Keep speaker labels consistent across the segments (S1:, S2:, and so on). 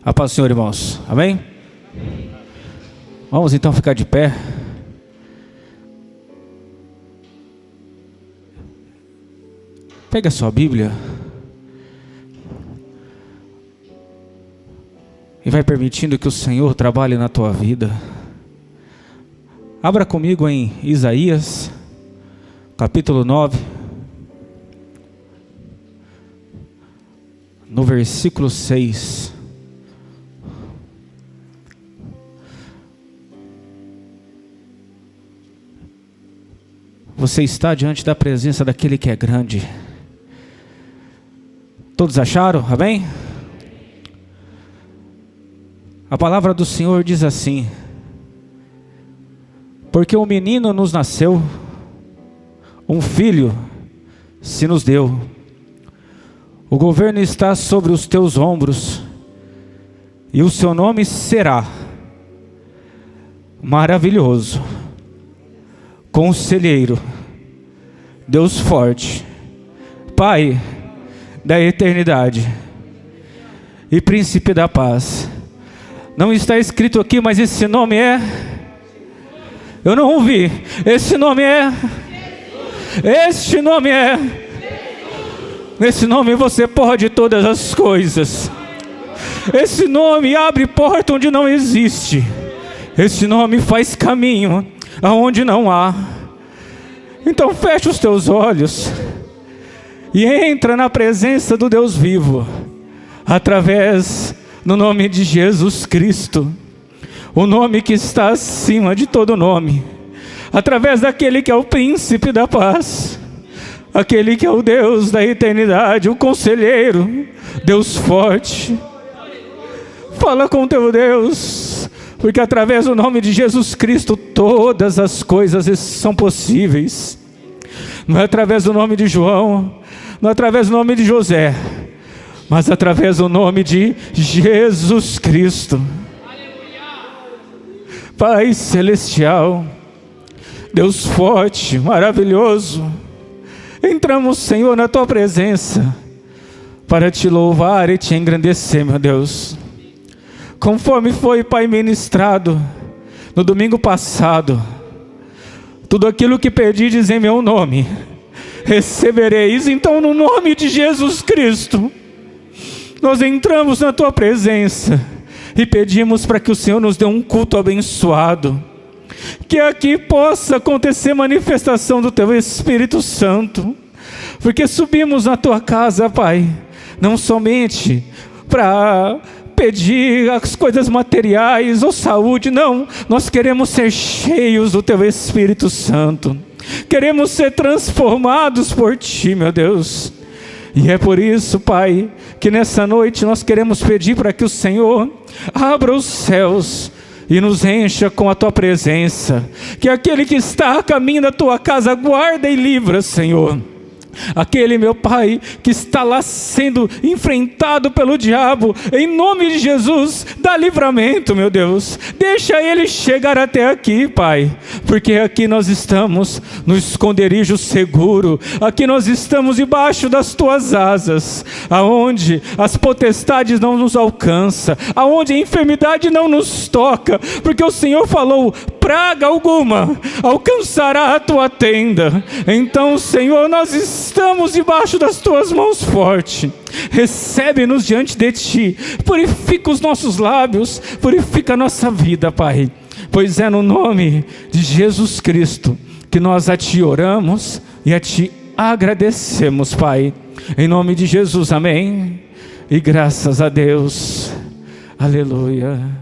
S1: A paz do Senhor, irmãos. Amém? Vamos então ficar de pé. Pega a sua Bíblia e vai permitindo que o Senhor trabalhe na tua vida. Abra comigo em Isaías, capítulo 9, no versículo 6. Você está diante da presença daquele que é grande. Todos acharam? Amém? A palavra do Senhor diz assim: porque um menino nos nasceu, um filho se nos deu. O governo está sobre os teus ombros, e o seu nome será Maravilhoso, Conselheiro, Deus forte, Pai da eternidade e Príncipe da paz. Não está escrito aqui, mas esse nome é... Eu não ouvi. Esse nome é... Este nome é... Nesse nome você pode todas as coisas. Esse nome abre porta onde não existe. Esse nome faz caminho aonde não há. Então fecha os teus olhos e entra na presença do Deus vivo, através do nome de Jesus Cristo, o nome que está acima de todo nome, através daquele que é o príncipe da paz, aquele que é o Deus da eternidade, o conselheiro, Deus forte. Fala com teu Deus, porque através do nome de Jesus Cristo todas as coisas são possíveis. Não é através do nome de João, não é através do nome de José, mas através do nome de Jesus Cristo. Pai celestial, Deus forte, maravilhoso, entramos, Senhor, na tua presença para te louvar e te engrandecer, meu Deus. Conforme foi, Pai, ministrado no domingo passado, tudo aquilo que pedides em meu nome, recebereis. Então, no nome de Jesus Cristo, nós entramos na tua presença e pedimos para que o Senhor nos dê um culto abençoado, que aqui possa acontecer manifestação do teu Espírito Santo, porque subimos na tua casa, Pai, não somente para pedir as coisas materiais ou saúde, não, nós queremos ser cheios do teu Espírito Santo, queremos ser transformados por ti, meu Deus. E é por isso, Pai, que nessa noite nós queremos pedir para que o Senhor abra os céus e nos encha com a tua presença, que aquele que está a caminho da tua casa guarda e livra, Senhor. Aquele, meu Pai, que está lá sendo enfrentado pelo diabo, em nome de Jesus, dá livramento, meu Deus. Deixa ele chegar até aqui, Pai, porque aqui nós estamos no esconderijo seguro, aqui nós estamos debaixo das tuas asas, aonde as potestades não nos alcançam, aonde a enfermidade não nos toca, porque o Senhor falou: praga alguma alcançará a tua tenda. Então, Senhor, nós estamos debaixo das tuas mãos fortes. Recebe-nos diante de ti, purifica os nossos lábios, purifica a nossa vida, Pai, pois é no nome de Jesus Cristo que nós a ti oramos e a ti agradecemos, Pai, em nome de Jesus, amém, e graças a Deus, aleluia.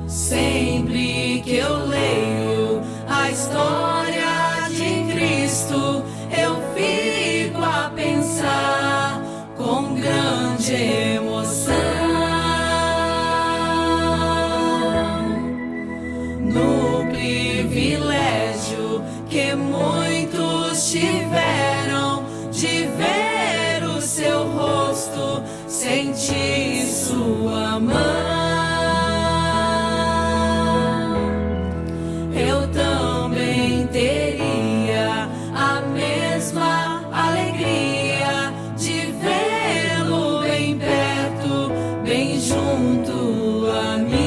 S2: Sempre que eu leio a história de Cristo, eu fico a pensar com grande emoção. sentir sua mão, eu também teria a mesma alegria de vê-lo bem perto, bem junto a mim.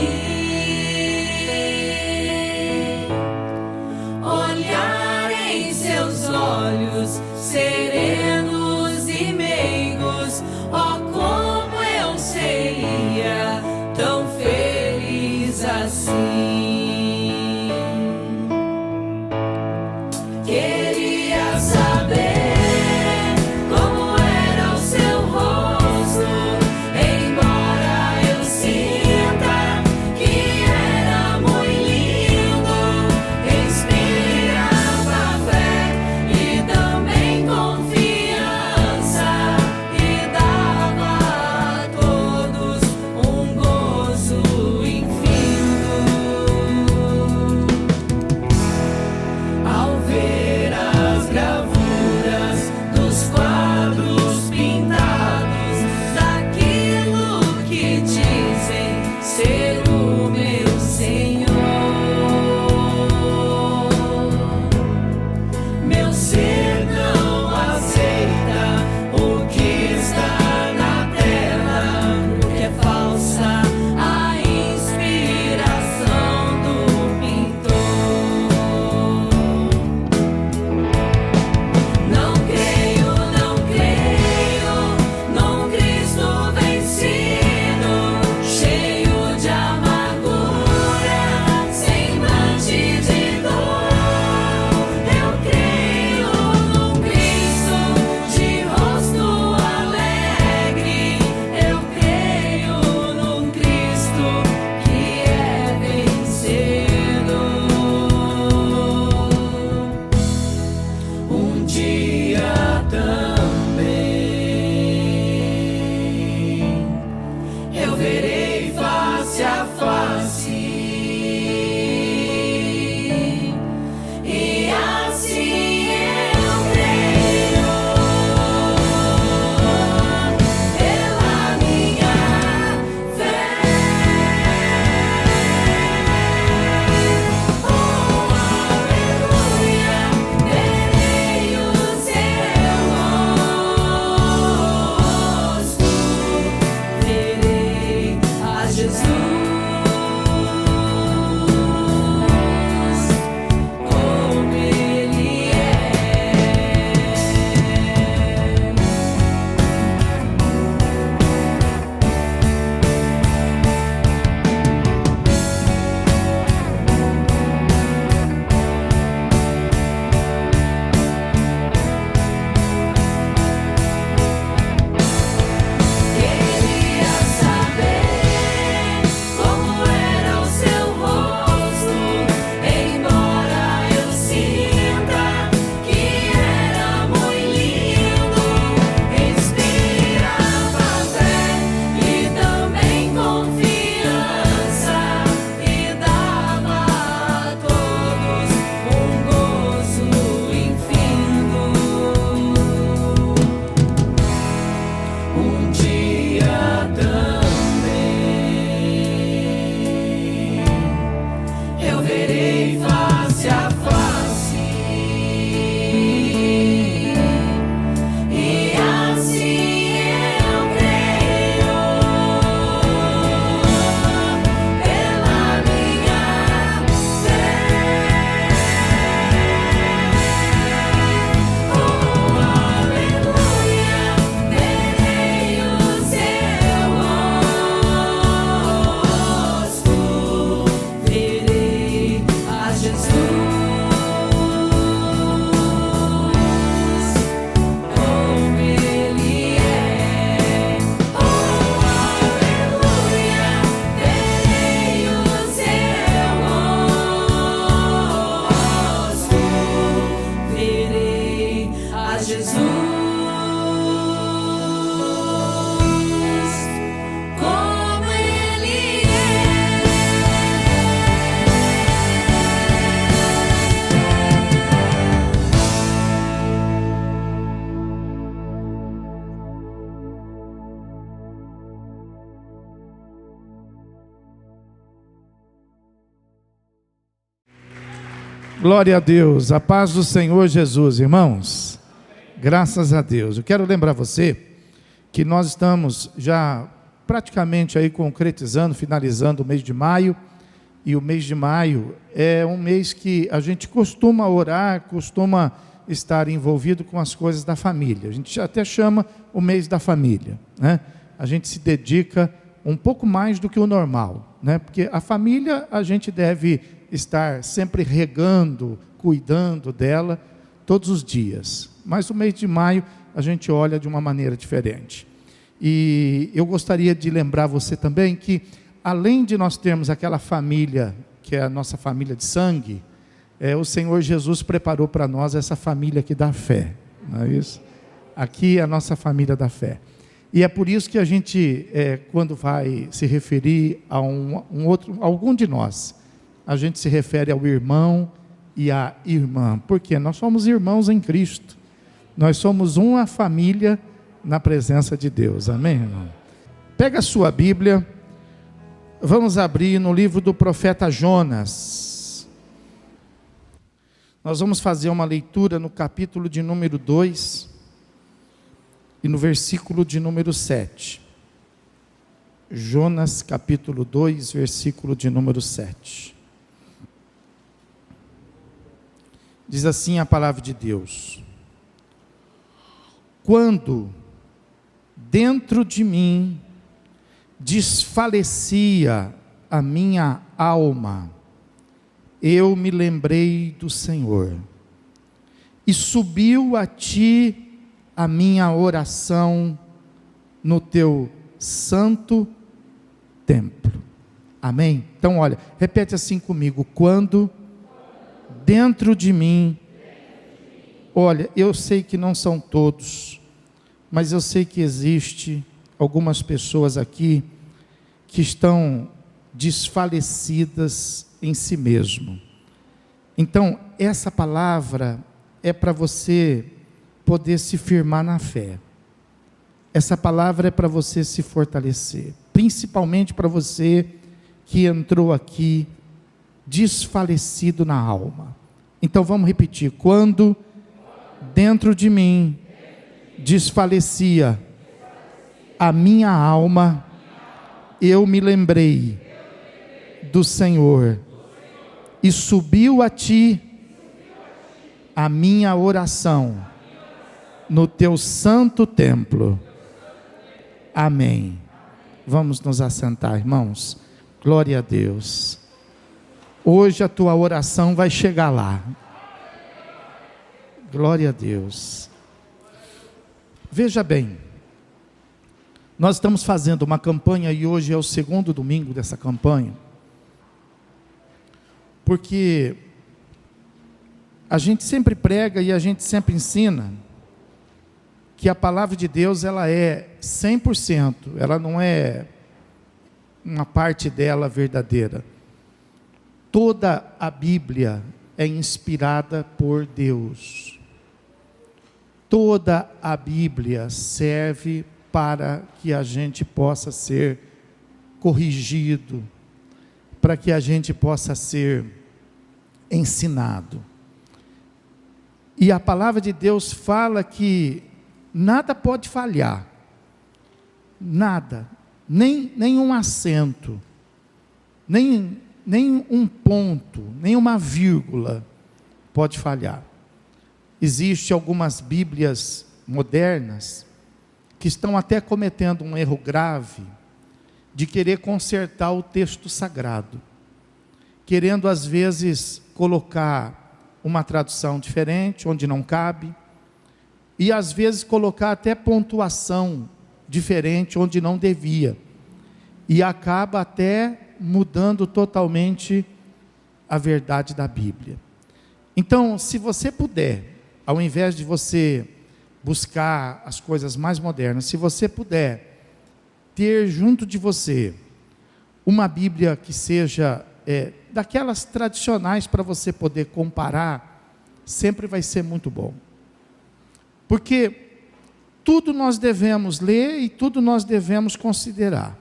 S2: Olhar em seus olhos serenos e meigos, oh, como eu sei
S3: Glória a Deus, a paz do Senhor Jesus, irmãos. Graças a Deus. Eu quero lembrar você que nós estamos já praticamente aí concretizando, finalizando o mês de maio. E o mês de maio é um mês que a gente costuma orar, costuma estar envolvido com as coisas da família. A gente até chama o mês da família, né? A gente se dedica um pouco mais do que o normal, né? Porque a família a gente deve estar sempre regando, cuidando dela todos os dias. Mas o mês de maio a gente olha de uma maneira diferente. E eu gostaria de lembrar você também que, além de nós termos aquela família, que é a nossa família de sangue, o Senhor Jesus preparou para nós essa família aqui da fé, não é isso? Aqui é a nossa família da fé. E é por isso que a gente, quando vai se referir a algum de nós, a gente se refere ao irmão e à irmã. Porque nós somos irmãos em Cristo. Nós somos uma família na presença de Deus. Amém, irmão? Pega a sua Bíblia. Vamos abrir no livro do profeta Jonas. Nós vamos fazer uma leitura no capítulo de número 2 e no versículo de número 7. Jonas capítulo 2, versículo de número 7. Diz assim a palavra de Deus: quando dentro de mim desfalecia a minha alma, eu me lembrei do Senhor, e subiu a ti a minha oração no teu santo templo. Amém? Então olha, repete assim comigo: quando dentro de mim, olha, eu sei que não são todos, mas eu sei que existe algumas pessoas aqui que estão desfalecidas em si mesmo. Então, essa palavra é para você poder se firmar na fé. Essa palavra é para você se fortalecer, principalmente para você que entrou aqui desfalecido na alma. Então vamos repetir: quando dentro de mim desfalecia a minha alma, eu me lembrei do Senhor, e subiu a ti a minha oração no teu santo templo. Amém. Vamos nos assentar, irmãos. Glória a Deus. Hoje a tua oração vai chegar lá. Glória a Deus. Veja bem, nós estamos fazendo uma campanha e hoje é o segundo domingo dessa campanha, porque a gente sempre prega e a gente sempre ensina que a palavra de Deus ela é 100%, ela não é uma parte dela verdadeira. Toda a Bíblia é inspirada por Deus. Toda a Bíblia serve para que a gente possa ser corrigido, para que a gente possa ser ensinado. E a palavra de Deus fala que nada pode falhar, nada, nem um acento, nem um ponto, nem uma vírgula pode falhar. Existem algumas Bíblias modernas que estão até cometendo um erro grave de querer consertar o texto sagrado, querendo às vezes colocar uma tradução diferente onde não cabe, e às vezes colocar até pontuação diferente onde não devia, e acaba até mudando totalmente a verdade da Bíblia. Então, se você puder, ao invés de você buscar as coisas mais modernas, se você puder ter junto de você uma Bíblia que seja daquelas tradicionais para você poder comparar, sempre vai ser muito bom. Porque tudo nós devemos ler e tudo nós devemos considerar.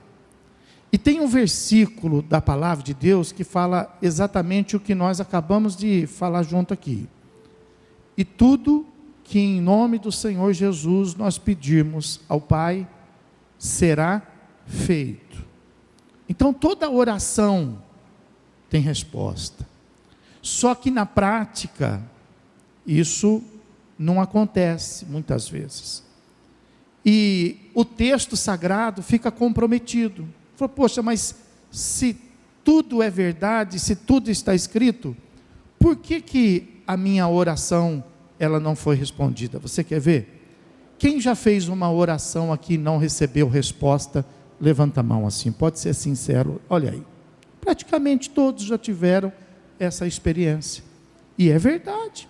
S3: E tem um versículo da palavra de Deus que fala exatamente o que nós acabamos de falar junto aqui. E tudo que em nome do Senhor Jesus nós pedirmos ao Pai, será feito. Então toda oração tem resposta. Só que na prática, isso não acontece muitas vezes. E o texto sagrado fica comprometido. Fala, poxa, mas se tudo é verdade, se tudo está escrito, por que a minha oração ela não foi respondida? Você quer ver? Quem já fez uma oração aqui e não recebeu resposta? Levanta a mão assim, pode ser sincero, olha aí. Praticamente todos já tiveram essa experiência. E é verdade.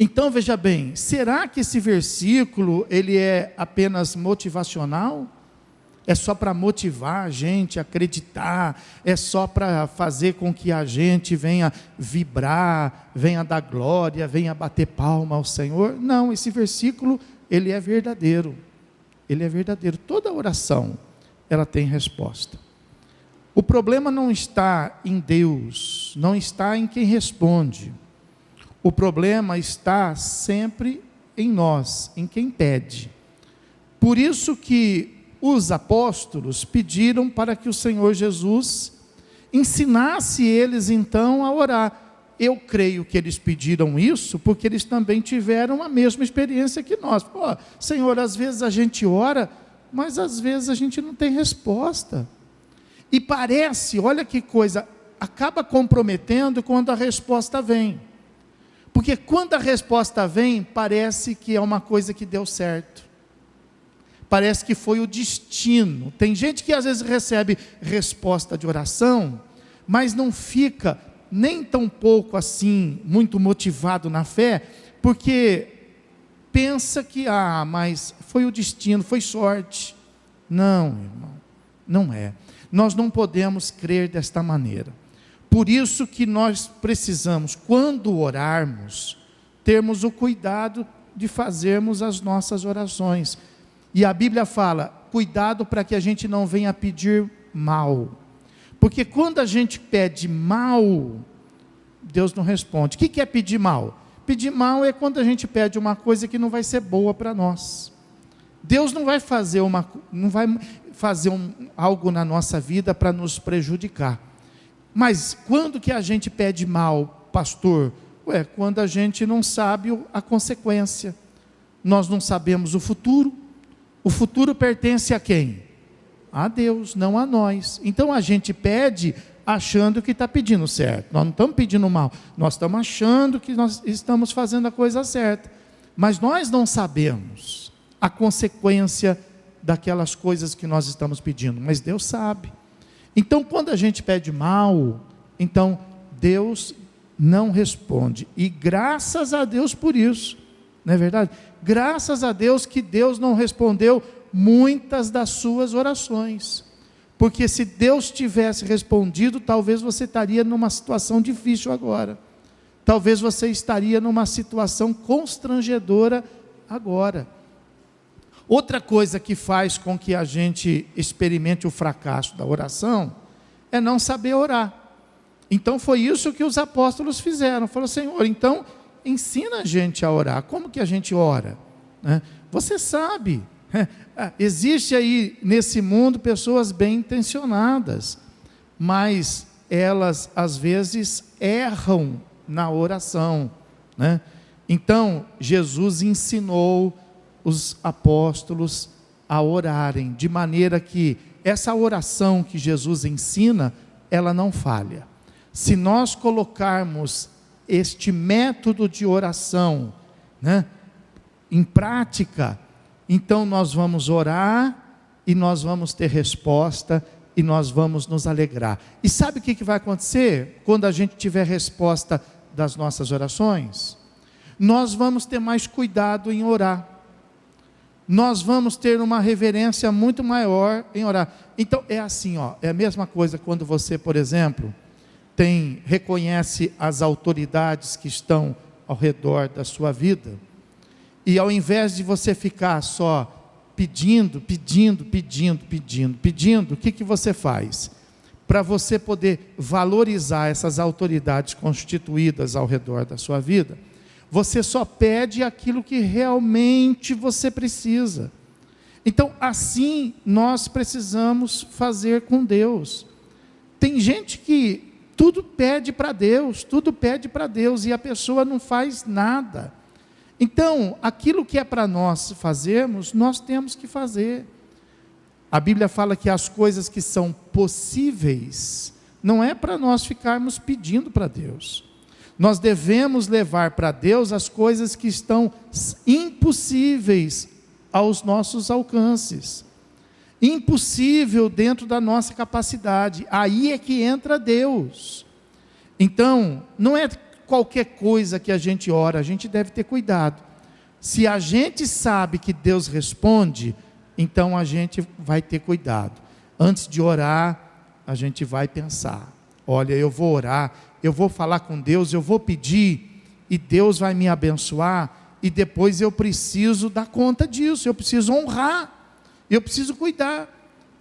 S3: Então veja bem, será que esse versículo ele é apenas motivacional? É só para motivar a gente a acreditar? É só para fazer com que a gente venha vibrar, venha dar glória, venha bater palma ao Senhor? Não, esse versículo ele é verdadeiro. Ele é verdadeiro. Toda oração ela tem resposta. O problema não está em Deus, não está em quem responde. O problema está sempre em nós, em quem pede. Por isso que os apóstolos pediram para que o Senhor Jesus ensinasse eles então a orar. Eu creio que eles pediram isso porque eles também tiveram a mesma experiência que nós. Pô, Senhor, às vezes a gente ora, mas às vezes a gente não tem resposta. E parece, olha que coisa, acaba comprometendo quando a resposta vem. Porque quando a resposta vem, parece que é uma coisa que deu certo. Parece que foi o destino. Tem gente que às vezes recebe resposta de oração, mas não fica nem tão pouco assim, muito motivado na fé, porque pensa que, mas foi o destino, foi sorte. Não, irmão, não é. Nós não podemos crer desta maneira. Por isso que nós precisamos, quando orarmos, termos o cuidado de fazermos as nossas orações. E a Bíblia fala, cuidado para que a gente não venha pedir mal. Porque quando a gente pede mal, Deus não responde. O que é pedir mal? Pedir mal é quando a gente pede uma coisa que não vai ser boa para nós. Deus não vai fazer algo na nossa vida para nos prejudicar. Mas quando que a gente pede mal, pastor? Quando a gente não sabe a consequência. Nós não sabemos o futuro. O futuro pertence a quem? A Deus, não a nós. Então a gente pede achando que está pedindo certo. Nós não estamos pedindo mal. Nós estamos achando que nós estamos fazendo a coisa certa. Mas nós não sabemos a consequência daquelas coisas que nós estamos pedindo. Mas Deus sabe. Então quando a gente pede mal, então Deus não responde. E graças a Deus por isso. Não é verdade? Graças a Deus que Deus não respondeu muitas das suas orações. Porque se Deus tivesse respondido, talvez você estaria numa situação difícil agora. Talvez você estaria numa situação constrangedora agora. Outra coisa que faz com que a gente experimente o fracasso da oração é não saber orar. Então foi isso que os apóstolos fizeram. Falaram, Senhor, então ensina a gente a orar. Como que a gente ora? Você sabe, existe aí nesse mundo pessoas bem intencionadas, mas elas às vezes erram na oração, Então Jesus ensinou os apóstolos a orarem, de maneira que essa oração que Jesus ensina, ela não falha. Se nós colocarmos este método de oração, em prática, então nós vamos orar e nós vamos ter resposta e nós vamos nos alegrar. E sabe o que vai acontecer quando a gente tiver resposta das nossas orações? Nós vamos ter mais cuidado em orar. Nós vamos ter uma reverência muito maior em orar. Então é assim, é a mesma coisa quando você, por exemplo, reconhece as autoridades que estão ao redor da sua vida, e ao invés de você ficar só pedindo, o que você faz? Para você poder valorizar essas autoridades constituídas ao redor da sua vida, você só pede aquilo que realmente você precisa. Então, assim nós precisamos fazer com Deus. Tem gente que tudo pede para Deus, e a pessoa não faz nada. Então, aquilo que é para nós fazermos, nós temos que fazer. A Bíblia fala que as coisas que são possíveis, não é para nós ficarmos pedindo para Deus. Nós devemos levar para Deus as coisas que estão impossíveis aos nossos alcances. Impossível dentro da nossa capacidade. Aí é que entra Deus. Então, não é qualquer coisa que a gente ora, a gente deve ter cuidado. Se a gente sabe que Deus responde, então a gente vai ter cuidado. Antes de orar, a gente vai pensar: olha, eu vou orar, eu vou falar com Deus, eu vou pedir, e Deus vai me abençoar, e depois eu preciso dar conta disso, eu preciso honrar, eu preciso cuidar,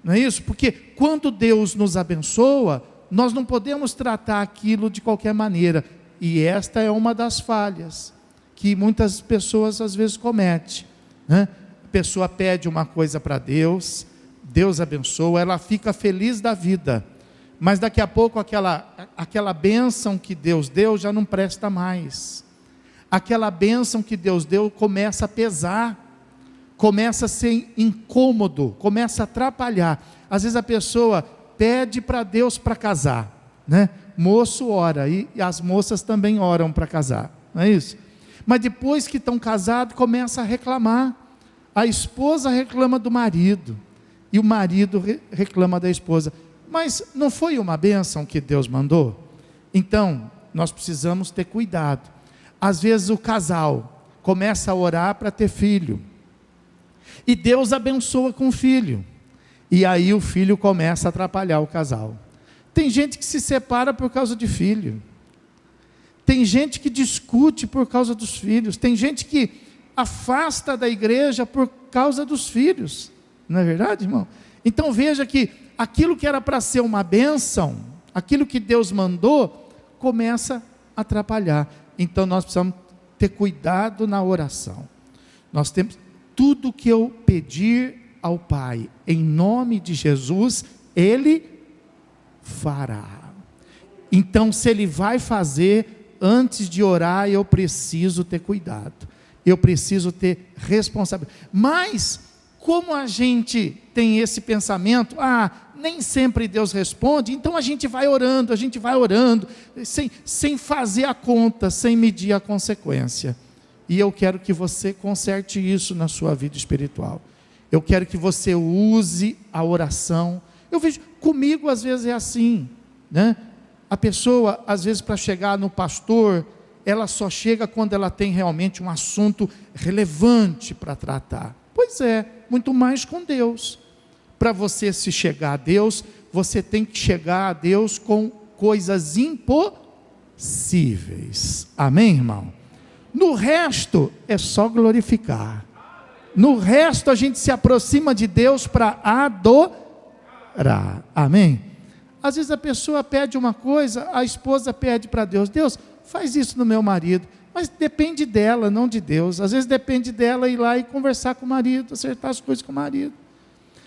S3: não é isso? Porque quando Deus nos abençoa, nós não podemos tratar aquilo de qualquer maneira, e esta é uma das falhas que muitas pessoas às vezes cometem, né? A pessoa pede uma coisa para Deus, Deus abençoa, ela fica feliz da vida, mas daqui a pouco aquela bênção que Deus deu já não presta mais. Aquela bênção que Deus deu começa a pesar, começa a ser incômodo, começa a atrapalhar. Às vezes a pessoa pede para Deus para casar, né? Moço ora, e as moças também oram para casar, não é isso? Mas depois que estão casados, começa a reclamar. A esposa reclama do marido, e o marido reclama da esposa. Mas não foi uma bênção que Deus mandou? Então, nós precisamos ter cuidado. Às vezes o casal começa a orar para ter filho, e Deus abençoa com o filho, e aí o filho começa a atrapalhar o casal. Tem gente que se separa por causa de filho, tem gente que discute por causa dos filhos, tem gente que afasta da igreja por causa dos filhos, não é verdade, irmão? Então veja que aquilo que era para ser uma bênção, aquilo que Deus mandou, começa a atrapalhar. Então nós precisamos ter cuidado na oração. Nós temos, tudo que eu pedir ao Pai, em nome de Jesus, Ele fará. Então, se Ele vai fazer, antes de orar, eu preciso ter cuidado, eu preciso ter responsabilidade. Mas, como a gente tem esse pensamento, nem sempre Deus responde, então a gente vai orando, sem fazer a conta, sem medir a consequência. E eu quero que você conserte isso na sua vida espiritual. Eu quero que você use a oração. Eu vejo, comigo às vezes é assim, né? A pessoa, às vezes, para chegar no pastor, ela só chega quando ela tem realmente um assunto relevante para tratar. Pois é, muito mais com Deus. Para você se chegar a Deus, você tem que chegar a Deus com coisas impossíveis. Amém, irmão? No resto, é só glorificar. No resto, a gente se aproxima de Deus para adorar. Amém? Às vezes a pessoa pede uma coisa, a esposa pede para Deus: Deus, faz isso no meu marido. Mas depende dela, não de Deus. Às vezes depende dela ir lá e conversar com o marido, acertar as coisas com o marido.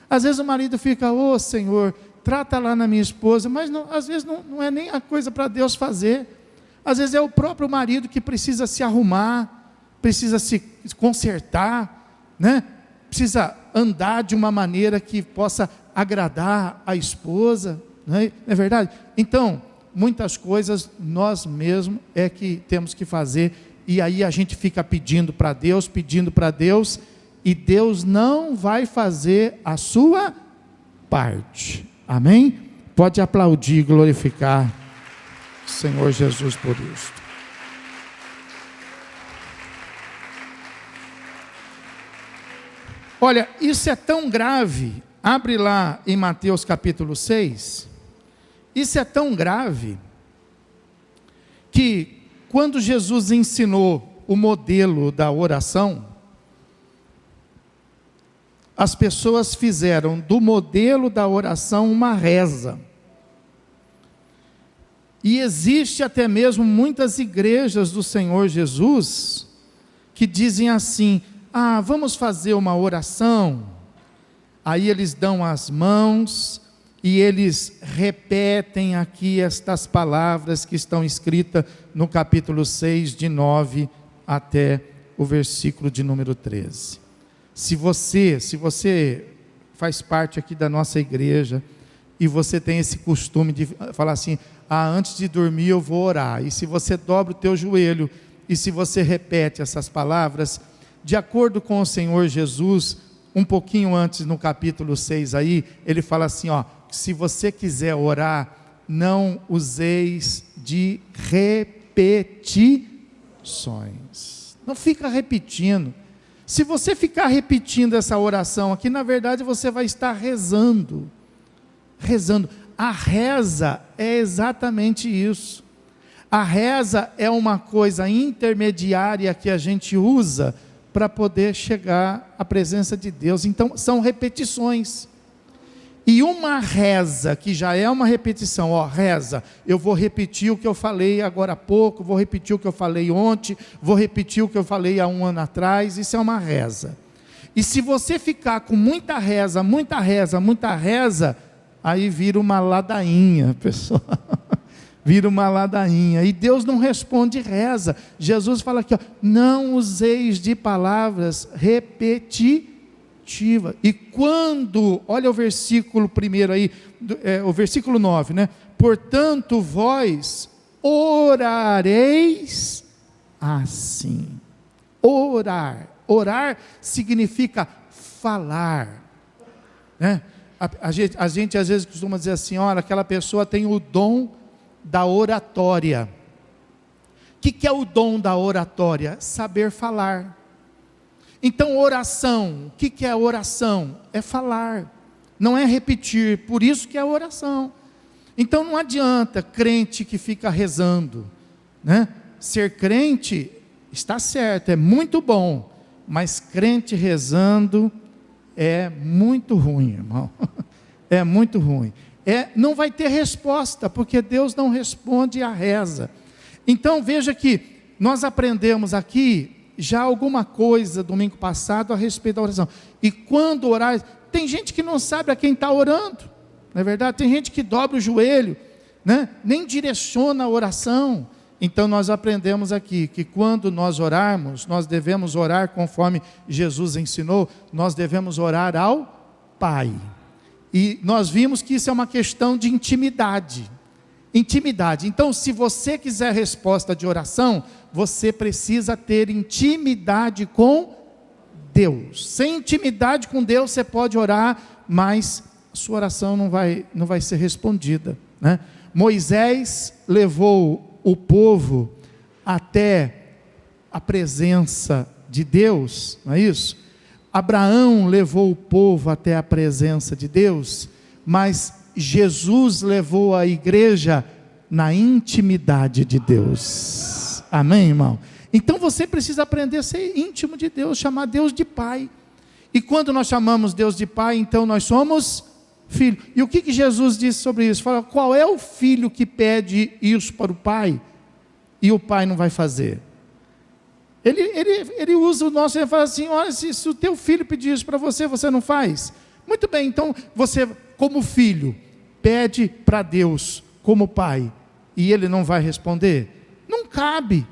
S3: Às vezes o marido fica: ô Senhor, trata lá na minha esposa. Mas não, às vezes não é nem a coisa para Deus fazer. Às vezes é o próprio marido que precisa se arrumar, precisa se consertar, né? Precisa andar de uma maneira que possa agradar a esposa, não é verdade? Então, muitas coisas nós mesmos é que temos que fazer, e aí a gente fica pedindo para Deus, e Deus não vai fazer a sua parte. Amém? Pode aplaudir e glorificar o Senhor Jesus por isso. Olha, isso é tão grave. Abre lá em Mateus capítulo 6. Isso é tão grave que quando Jesus ensinou o modelo da oração, as pessoas fizeram do modelo da oração uma reza. E existe até mesmo muitas igrejas do Senhor Jesus que dizem assim: vamos fazer uma oração. Aí eles dão as mãos e eles repetem aqui estas palavras que estão escritas no capítulo 6, de 9 até o versículo de número 13. Se você faz parte aqui da nossa igreja e você tem esse costume de falar assim: antes de dormir eu vou orar. E se você dobra o teu joelho e se você repete essas palavras, de acordo com o Senhor Jesus, um pouquinho antes no capítulo 6 aí, ele fala assim, se você quiser orar, não useis de repetições. Não fica repetindo. Se você ficar repetindo essa oração aqui, na verdade você vai estar rezando. A reza é exatamente isso. A reza é uma coisa intermediária que a gente usa para poder chegar à presença de Deus. Então são repetições. E uma reza, que já é uma repetição, reza, eu vou repetir o que eu falei agora há pouco, vou repetir o que eu falei ontem, vou repetir o que eu falei há um ano atrás, isso é uma reza. E se você ficar com muita reza, aí vira uma ladainha, pessoal, vira uma ladainha, e Deus não responde reza. Jesus fala aqui, não useis de palavras repetitivas. E quando, olha o versículo primeiro aí, o versículo 9, né? Portanto vós orareis assim. Orar significa falar, né? A gente às vezes costuma dizer assim, olha, aquela pessoa tem o dom da oratória. O que é o dom da oratória? Saber falar. Então oração, o que é oração? É falar, não é repetir, por isso que é oração. Então não adianta crente que fica rezando, né? Ser crente está certo, é muito bom, mas crente rezando é muito ruim, irmão. É muito ruim. Não vai ter resposta, porque Deus não responde a reza. Então veja que nós aprendemos aqui já alguma coisa domingo passado a respeito da oração. E quando orar, tem gente que não sabe a quem está orando, não é verdade? Tem gente que dobra o joelho, né? Nem direciona a oração. Então nós aprendemos aqui que quando nós orarmos, nós devemos orar conforme Jesus ensinou, nós devemos orar ao Pai. E nós vimos que isso é uma questão de intimidade. Então, se você quiser resposta de oração, você precisa ter intimidade com Deus. Sem intimidade com Deus, você pode orar, mas a sua oração não vai ser respondida, né? Moisés levou o povo até a presença de Deus, não é isso? Abraão levou o povo até a presença de Deus, mas Jesus levou a igreja na intimidade de Deus. Amém, irmão? Então você precisa aprender a ser íntimo de Deus, chamar Deus de Pai. E quando nós chamamos Deus de Pai, então nós somos filho. E o que Jesus disse sobre isso? Fala, qual é o filho que pede isso para o pai e o pai não vai fazer? Ele usa o nosso, ele fala assim, olha, se o teu filho pedir isso para você, você não faz? Muito bem, então você, como filho, pede para Deus como pai, e ele não vai responder? Não cabe,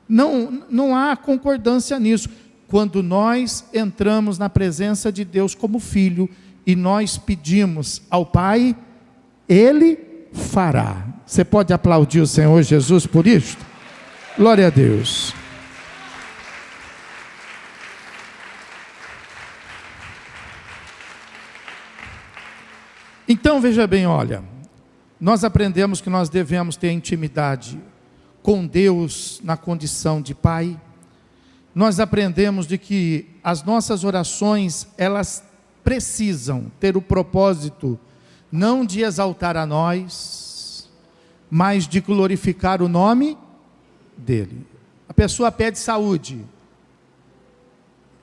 S3: não há concordância nisso. Quando nós entramos na presença de Deus como filho, e nós pedimos ao Pai, Ele fará. Você pode aplaudir o Senhor Jesus por isso? Glória a Deus. Então veja bem, olha, nós aprendemos que nós devemos ter intimidade com Deus na condição de Pai. Nós aprendemos de que as nossas orações, elas precisam ter o propósito não de exaltar a nós, mas de glorificar o nome dele. A pessoa pede saúde,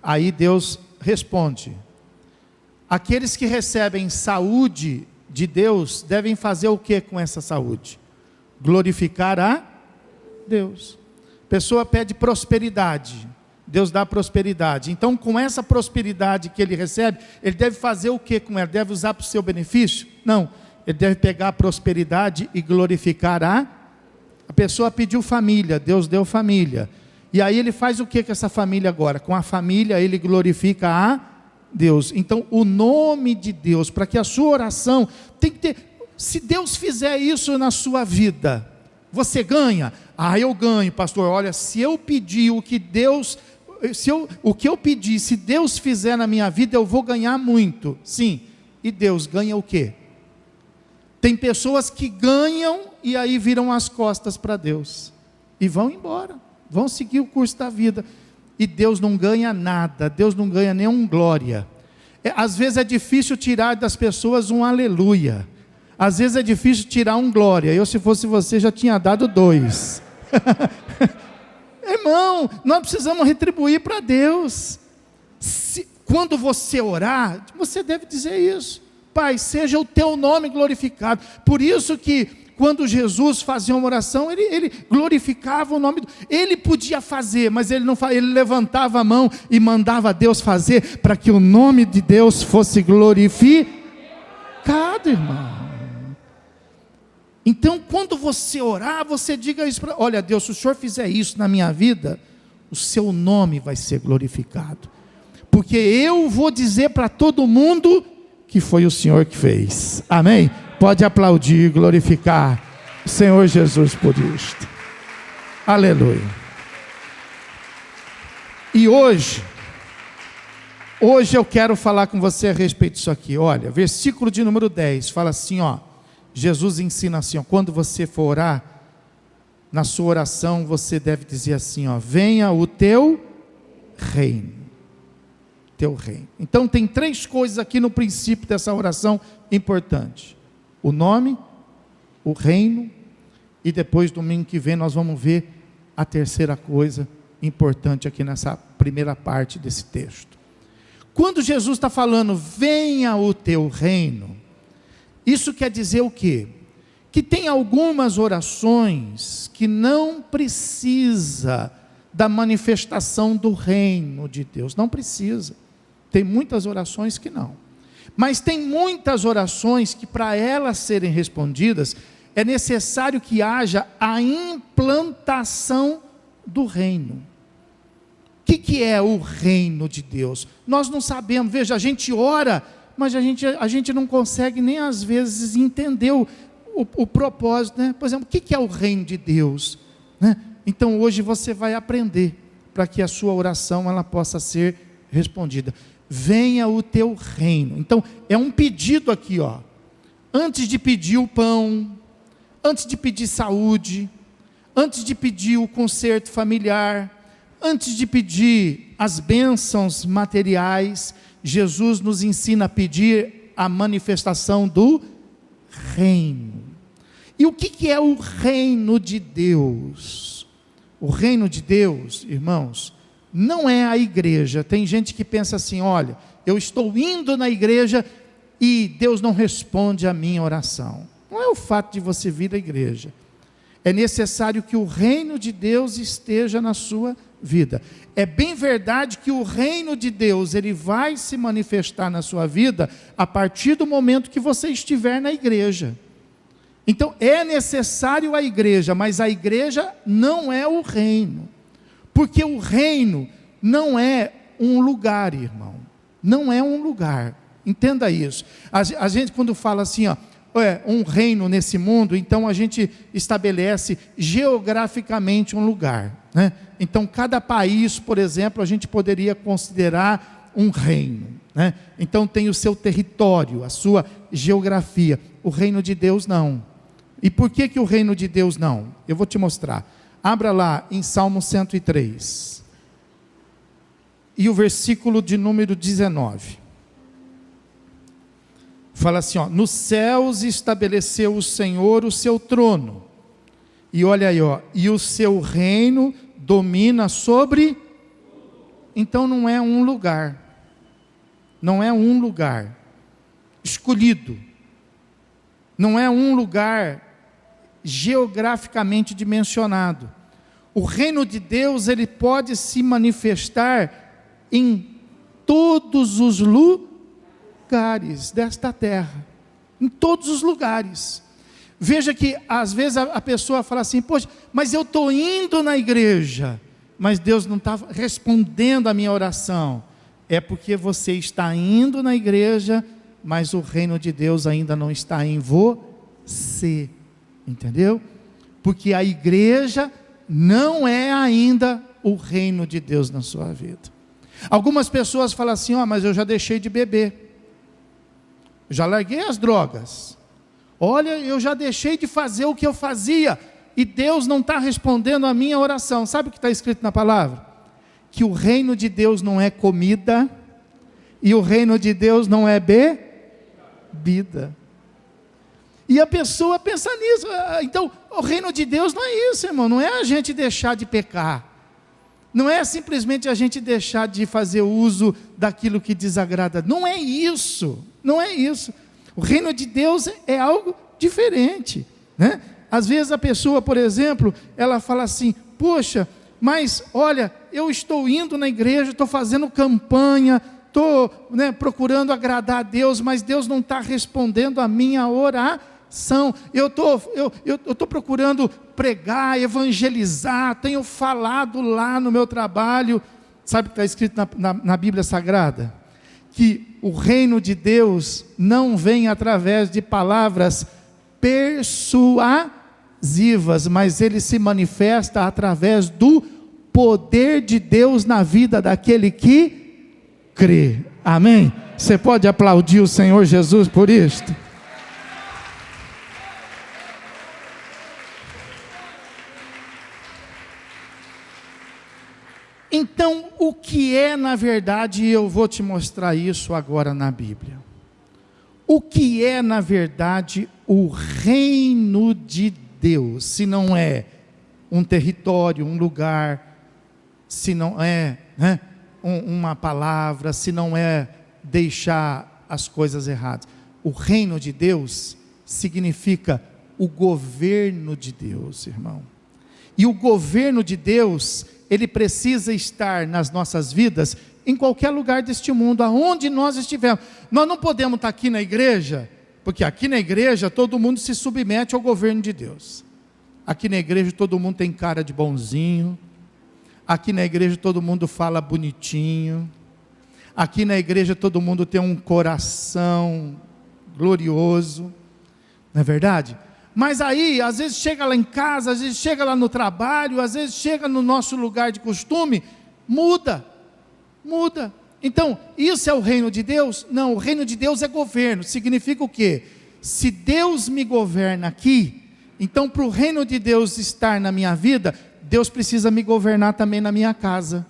S3: aí Deus responde. Aqueles que recebem saúde de Deus devem fazer o que com essa saúde? Glorificar a Deus. A pessoa pede prosperidade, Deus dá prosperidade. Então, com essa prosperidade que ele recebe, ele deve fazer o que com ela? Deve usar para o seu benefício? Não, ele deve pegar a prosperidade e glorificar a pessoa pediu família, Deus deu família. E aí ele faz o que com essa família agora? Com a família ele glorifica a Deus. Então, o nome de Deus, para que a sua oração tem que ter. Se Deus fizer isso na sua vida, você ganha? Ah, eu ganho, pastor. Olha, se eu pedir o que Deus, o que eu pedir, se Deus fizer na minha vida, eu vou ganhar muito. Sim. E Deus ganha o quê? Tem pessoas que ganham e aí viram as costas para Deus e vão embora, vão seguir o curso da vida. E Deus não ganha nada, Deus não ganha nenhum glória. Às vezes é difícil tirar das pessoas um aleluia. Às vezes é difícil tirar um glória. Eu, se fosse você, já tinha dado 2. Irmão, nós precisamos retribuir para Deus. Quando você orar, você deve dizer isso: Pai, seja o teu nome glorificado. Por isso que quando Jesus fazia uma oração, ele glorificava o nome. Ele podia fazer, mas ele não fazia. Ele levantava a mão e mandava Deus fazer, para que o nome de Deus fosse glorificado, irmão. Então, quando você orar, você diga isso para: olha, Deus, se o Senhor fizer isso na minha vida, o seu nome vai ser glorificado, porque eu vou dizer para todo mundo que foi o Senhor que fez. Amém? Pode aplaudir, glorificar o Senhor Jesus por isto. Aleluia. E hoje eu quero falar com você a respeito disso aqui. Olha, versículo de número 10, fala assim, ó. Jesus ensina assim, ó, quando você for orar, na sua oração você deve dizer assim, ó: venha o teu reino. Teu reino. Então tem 3 coisas aqui no princípio dessa oração importante: o nome, o reino, e depois domingo que vem nós vamos ver a terceira coisa importante aqui nessa primeira parte desse texto. Quando Jesus está falando venha o teu reino, isso quer dizer o quê? Que tem algumas orações que não precisa da manifestação do reino de Deus, não precisa. Tem muitas orações que não, mas tem muitas orações que, para elas serem respondidas, é necessário que haja a implantação do reino. O que é o reino de Deus? Nós não sabemos. Veja, a gente ora, mas a gente não consegue nem às vezes entender o propósito, né? Por exemplo, o que é o reino de Deus, né? Então hoje você vai aprender, para que a sua oração ela possa ser respondida. Venha o teu reino. Então é um pedido aqui, ó. Antes de pedir o pão, antes de pedir saúde, antes de pedir o conserto familiar, antes de pedir as bênçãos materiais, Jesus nos ensina a pedir a manifestação do reino. E o que é o reino de Deus? O reino de Deus, irmãos, não é a igreja. Tem gente que pensa assim: olha, eu estou indo na igreja e Deus não responde a minha oração. Não é o fato de você vir à igreja. É necessário que o reino de Deus esteja na sua vida. É bem verdade que o reino de Deus, ele vai se manifestar na sua vida a partir do momento que você estiver na igreja. Então é necessário a igreja, mas a igreja não é o reino. Porque o reino não é um lugar, irmão. Não é um lugar. Entenda isso. A gente quando fala assim, ó, um reino nesse mundo, então a gente estabelece geograficamente um lugar, né? Então cada país, por exemplo, a gente poderia considerar um reino, né? Então tem o seu território, a sua geografia. O reino de Deus não. E por que o reino de Deus não? Eu vou te mostrar. Abra lá em Salmo 103 e o versículo de número 19. Fala assim, ó: nos céus estabeleceu o Senhor o seu trono, e olha aí, ó, e o seu reino domina sobre. Então não é um lugar, não é um lugar, escolhido. Não é um lugar geograficamente dimensionado. O reino de Deus, ele pode se manifestar em todos os lugares desta terra. Em todos os lugares. Veja que às vezes a pessoa fala assim, poxa, mas eu estou indo na igreja, mas Deus não está respondendo a minha oração. É porque você está indo na igreja, mas o reino de Deus ainda não está em você. Entendeu? Porque a igreja não é ainda o reino de Deus na sua vida. Algumas pessoas falam assim, mas eu já deixei de beber, já larguei as drogas, olha, eu já deixei de fazer o que eu fazia, e Deus não está respondendo a minha oração. Sabe o que está escrito na palavra? Que o reino de Deus não é comida, e o reino de Deus não é bebida. E a pessoa pensa nisso. Então, o reino de Deus não é isso, irmão. Não é a gente deixar de pecar. Não é simplesmente a gente deixar de fazer uso daquilo que desagrada. Não é isso. Não é isso. O reino de Deus é algo diferente, né? Às vezes a pessoa, por exemplo, ela fala assim, poxa, mas olha, eu estou indo na igreja, estou fazendo campanha, estou procurando agradar a Deus, mas Deus não está respondendo a minha oração. Eu estou procurando pregar, evangelizar, tenho falado lá no meu trabalho. Sabe o que está escrito na Bíblia Sagrada? Que o reino de Deus não vem através de palavras persuasivas, mas ele se manifesta através do poder de Deus na vida daquele que crê. Amém? Você pode aplaudir o Senhor Jesus por isto? Então, o que é na verdade, eu vou te mostrar isso agora na Bíblia. O que é na verdade o reino de Deus, se não é um território, um lugar, se não é uma palavra, se não é deixar as coisas erradas. O reino de Deus significa o governo de Deus, irmão. E o governo de Deus, ele precisa estar nas nossas vidas, em qualquer lugar deste mundo, aonde nós estivermos. Nós não podemos estar aqui na igreja, porque aqui na igreja todo mundo se submete ao governo de Deus. Aqui na igreja todo mundo tem cara de bonzinho, aqui na igreja todo mundo fala bonitinho, aqui na igreja todo mundo tem um coração glorioso, não é verdade? Mas aí, às vezes chega lá em casa, às vezes chega lá no trabalho, às vezes chega no nosso lugar de costume, muda. Então, isso é o reino de Deus? Não, o reino de Deus é governo. Significa o quê? Se Deus me governa aqui, então para o reino de Deus estar na minha vida, Deus precisa me governar também na minha casa.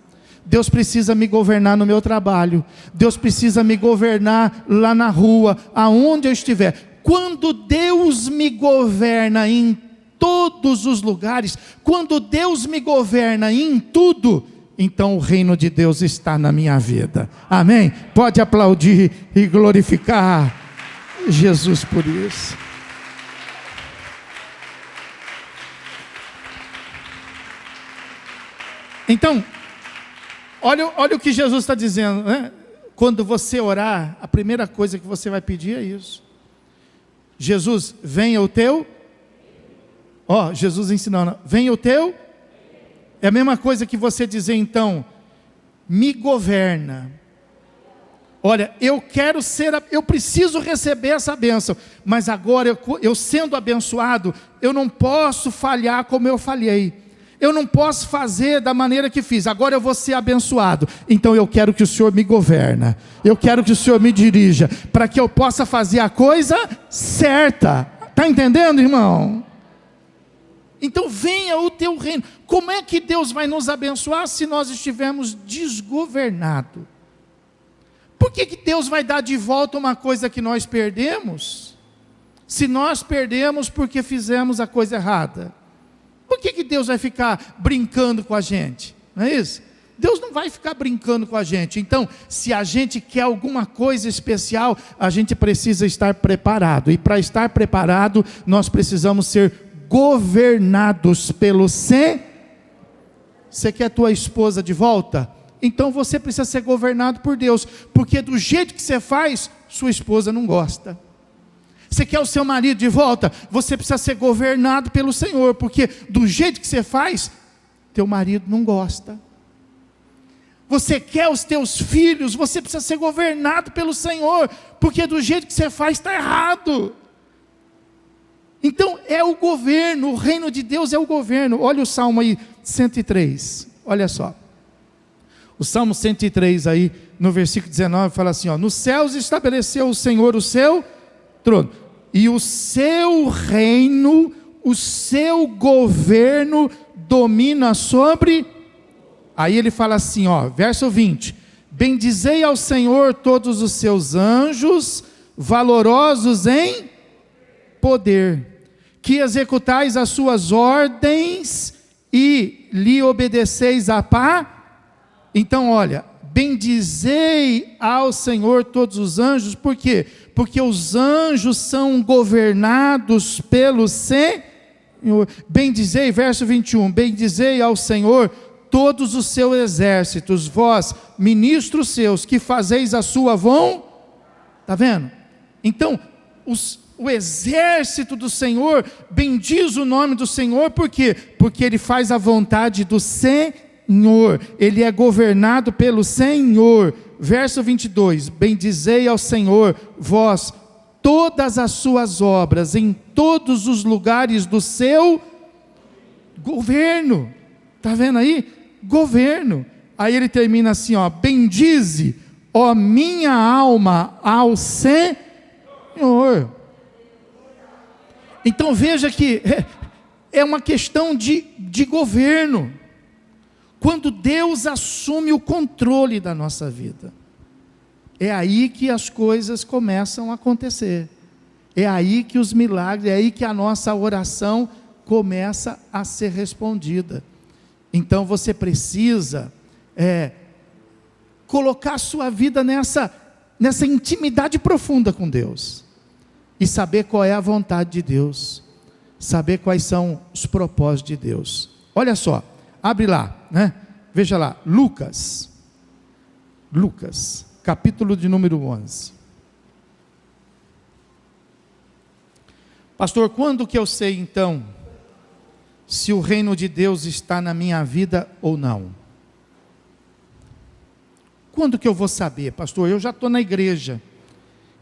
S3: Deus precisa me governar no meu trabalho. Deus precisa me governar lá na rua, aonde eu estiver. Quando Deus me governa em todos os lugares, quando Deus me governa em tudo, então o reino de Deus está na minha vida. Amém? Pode aplaudir e glorificar Jesus por isso. Então, olha o que Jesus está dizendo, né? Quando você orar, a primeira coisa que você vai pedir é isso. Jesus, venha o teu. Jesus ensinando, venha o teu. É a mesma coisa que você dizer então, me governa. Olha, eu preciso receber essa bênção, mas agora eu sendo abençoado, eu não posso falhar como eu falhei. Eu não posso fazer da maneira que fiz. Agora eu vou ser abençoado. Então eu quero que o Senhor me governa. Eu quero que o Senhor me dirija, para que eu possa fazer a coisa certa. Está entendendo, irmão? Então venha o teu reino. Como é que Deus vai nos abençoar se nós estivermos desgovernados? Por que Deus vai dar de volta uma coisa que nós perdemos? Se nós perdemos porque fizemos a coisa errada. Por que Deus vai ficar brincando com a gente? Não é isso? Deus não vai ficar brincando com a gente. Então, se a gente quer alguma coisa especial, a gente precisa estar preparado. E para estar preparado, nós precisamos ser governados pelo Senhor. Você quer tua esposa de volta? Então você precisa ser governado por Deus. Porque do jeito que você faz, sua esposa não gosta. Você quer o seu marido de volta? Você precisa ser governado pelo Senhor. Porque do jeito que você faz, teu marido não gosta. Você quer os teus filhos? Você precisa ser governado pelo Senhor. Porque do jeito que você faz, está errado. Então é o governo, o reino de Deus é o governo. Olha o Salmo aí, 103, olha só. O Salmo 103 aí, no versículo 19, fala assim, ó: nos céus estabeleceu o Senhor o seu trono, e o seu reino, o seu governo domina sobre... Aí ele fala assim, ó, verso 20: bendizei ao Senhor todos os seus anjos, valorosos em poder, que executais as suas ordens e lhe obedeceis a paz. Então olha, bendizei ao Senhor todos os anjos, por quê? Porque os anjos são governados pelo Senhor. Bendizei, verso 21, bendizei ao Senhor todos os seus exércitos, vós, ministros seus, que fazeis a sua vontade. Está vendo? Então, o exército do Senhor bendiz o nome do Senhor, por quê? Porque ele faz a vontade do Senhor, ele é governado pelo Senhor. Verso 22, bendizei ao Senhor, vós, todas as suas obras, em todos os lugares do seu governo. Está vendo aí? Governo. Aí ele termina assim, ó: bendize, ó minha alma, ao Senhor. Então veja que é uma questão de governo. Quando Deus assume o controle da nossa vida, é aí que as coisas começam a acontecer. É aí que os milagres, é aí que a nossa oração começa a ser respondida. Então você precisa colocar a sua vida nessa intimidade profunda com Deus, e saber qual é a vontade de Deus, saber quais são os propósitos de Deus. Olha só, abre lá, né? Veja lá, Lucas, capítulo de número 11. Pastor, quando que eu sei então se o reino de Deus está na minha vida ou não? Quando que eu vou saber, pastor? Eu já estou na igreja.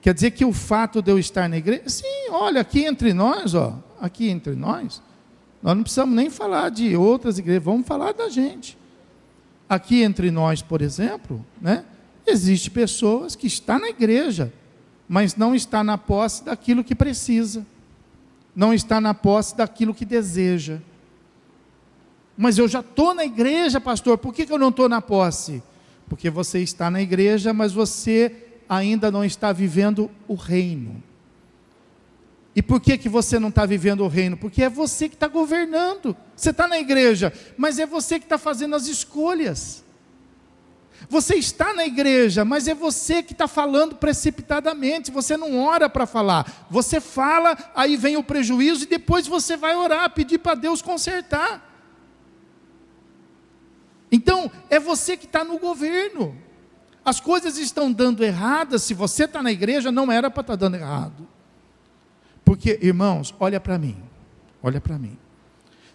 S3: Quer dizer que o fato de eu estar na igreja... Sim, olha, aqui entre nós, nós não precisamos nem falar de outras igrejas, vamos falar da gente. Aqui entre nós, por exemplo, né, existe pessoas que estão na igreja, mas não está na posse daquilo que precisa, não está na posse daquilo que deseja. Mas eu já estou na igreja, pastor, por que eu não estou na posse? Porque você está na igreja, mas você ainda não está vivendo o reino. E por que você não está vivendo o reino? Porque é você que está governando. Você está na igreja, mas é você que está fazendo as escolhas. Você está na igreja, mas é você que está falando precipitadamente. Você não ora para falar. Você fala, aí vem o prejuízo, e depois você vai orar, pedir para Deus consertar. Então, é você que está no governo. As coisas estão dando erradas. Se você está na igreja, não era para estar dando errado. Porque, irmãos, olha para mim.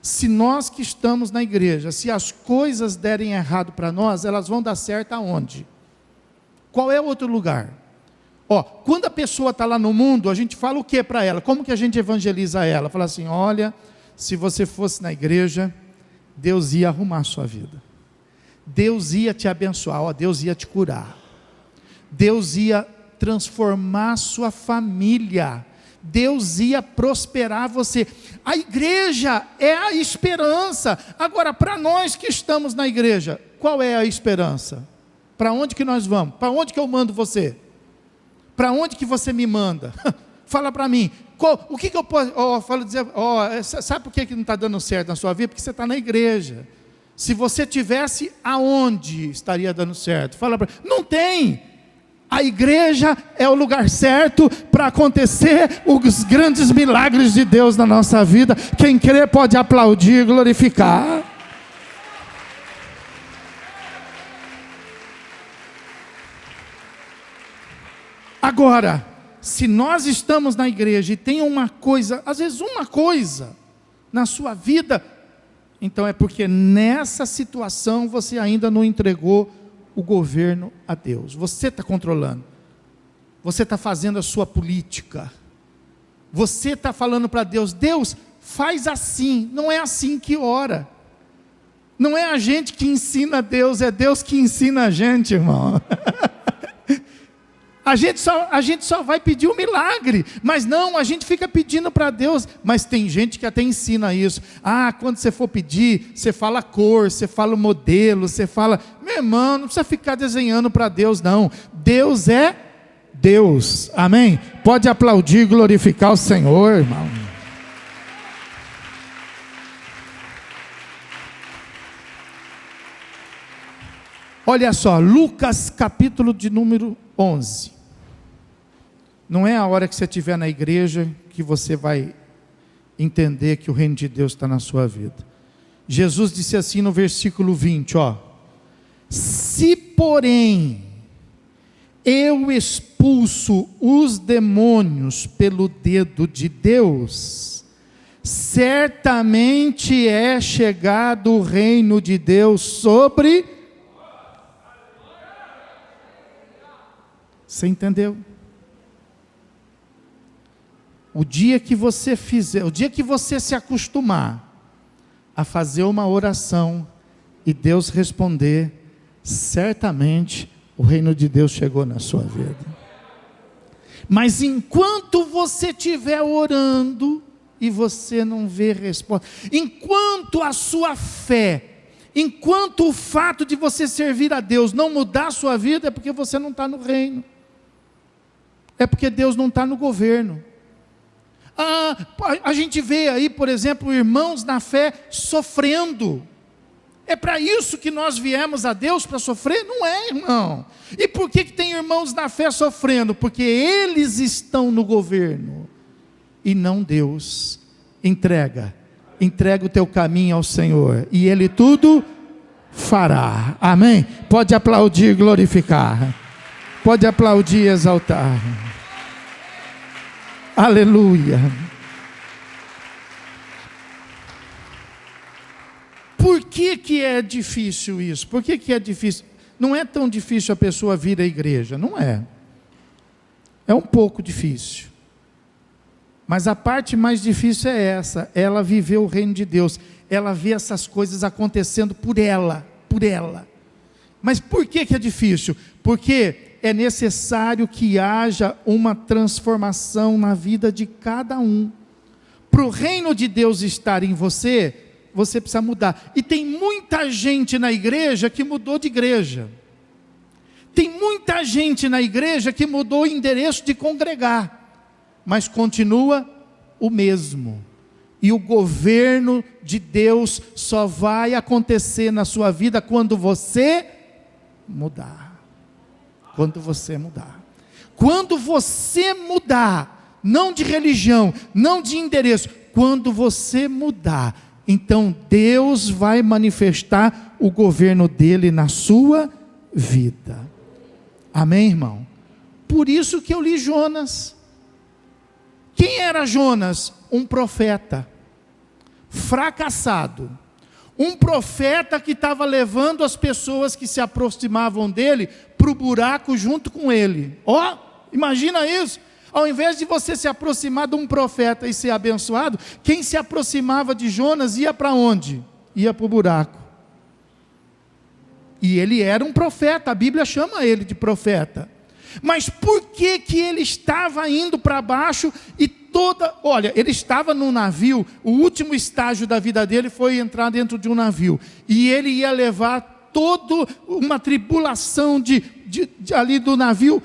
S3: Se nós que estamos na igreja, se as coisas derem errado para nós, elas vão dar certo aonde? Qual é o outro lugar? Quando a pessoa está lá no mundo, a gente fala o que para ela? Como que a gente evangeliza ela? Fala assim, olha, se você fosse na igreja, Deus ia arrumar a sua vida. Deus ia te abençoar, Deus ia te curar. Deus ia transformar a sua família. Deus ia prosperar você. A igreja é a esperança. Agora, para nós que estamos na igreja, qual é a esperança? Para onde que nós vamos? Para onde que eu mando você? Para onde que você me manda? Fala para mim. O que eu posso... sabe por que não está dando certo na sua vida? Porque você está na igreja. Se você tivesse, aonde estaria dando certo? Fala para não tem. A igreja é o lugar certo para acontecer os grandes milagres de Deus na nossa vida. Quem crê pode aplaudir e glorificar. Agora, se nós estamos na igreja e tem uma coisa, às vezes uma coisa na sua vida, então é porque nessa situação você ainda não entregou o governo a Deus. Você está controlando, você está fazendo a sua política, você está falando para Deus: Deus, faz assim. Não é assim que ora, não é a gente que ensina a Deus, é Deus que ensina a gente, irmão. A gente só vai pedir um milagre, mas não, a gente fica pedindo para Deus. Mas tem gente que até ensina isso. Quando você for pedir, você fala cor, você fala o modelo, você fala... Meu irmão, não precisa ficar desenhando para Deus, não. Deus é Deus, amém? Pode aplaudir e glorificar o Senhor, irmão. Olha só, Lucas capítulo de número 11. Não é a hora que você estiver na igreja que você vai entender que o reino de Deus está na sua vida. Jesus disse assim no versículo 20, se porém eu expulso os demônios pelo dedo de Deus, certamente é chegado o reino de Deus sobre... Você entendeu? O dia que você se acostumar a fazer uma oração e Deus responder, certamente o reino de Deus chegou na sua vida. Mas enquanto você estiver orando e você não vê resposta, enquanto a sua fé, enquanto o fato de você servir a Deus não mudar a sua vida, é porque você não está no reino, é porque Deus não está no governo. A gente vê aí, por exemplo, irmãos na fé sofrendo. É para isso que nós viemos a Deus, para sofrer? Não é, irmão. E por que tem irmãos na fé sofrendo? Porque eles estão no governo e não Deus. Entrega o teu caminho ao Senhor e Ele tudo fará. Amém? Pode aplaudir e glorificar. Pode aplaudir e exaltar. Aleluia. Por que é difícil isso? Por que é difícil? Não é tão difícil a pessoa vir à igreja, não é. É um pouco difícil. Mas a parte mais difícil é essa, ela viver o reino de Deus. Ela vê essas coisas acontecendo por ela. Mas por que é difícil? Porque é necessário que haja uma transformação na vida de cada um. Para o reino de Deus estar em você, você precisa mudar. E tem muita gente na igreja que mudou de igreja. Tem muita gente na igreja que mudou o endereço de congregar, mas continua o mesmo. E o governo de Deus só vai acontecer na sua vida quando você mudar. Quando você mudar. Quando você mudar, não de religião, não de endereço, quando você mudar, então Deus vai manifestar o governo dele na sua vida. Amém, irmão? Por isso que eu li Jonas. Quem era Jonas? Um profeta fracassado. Um profeta que estava levando as pessoas que se aproximavam dele para o buraco junto com ele. Imagina isso. Ao invés de você se aproximar de um profeta e ser abençoado, quem se aproximava de Jonas ia para onde? Ia para o buraco. E ele era um profeta, a Bíblia chama ele de profeta. Mas por que ele estava indo para baixo e olha, ele estava num navio, o último estágio da vida dele foi entrar dentro de um navio. E ele ia levar toda uma tribulação ali do navio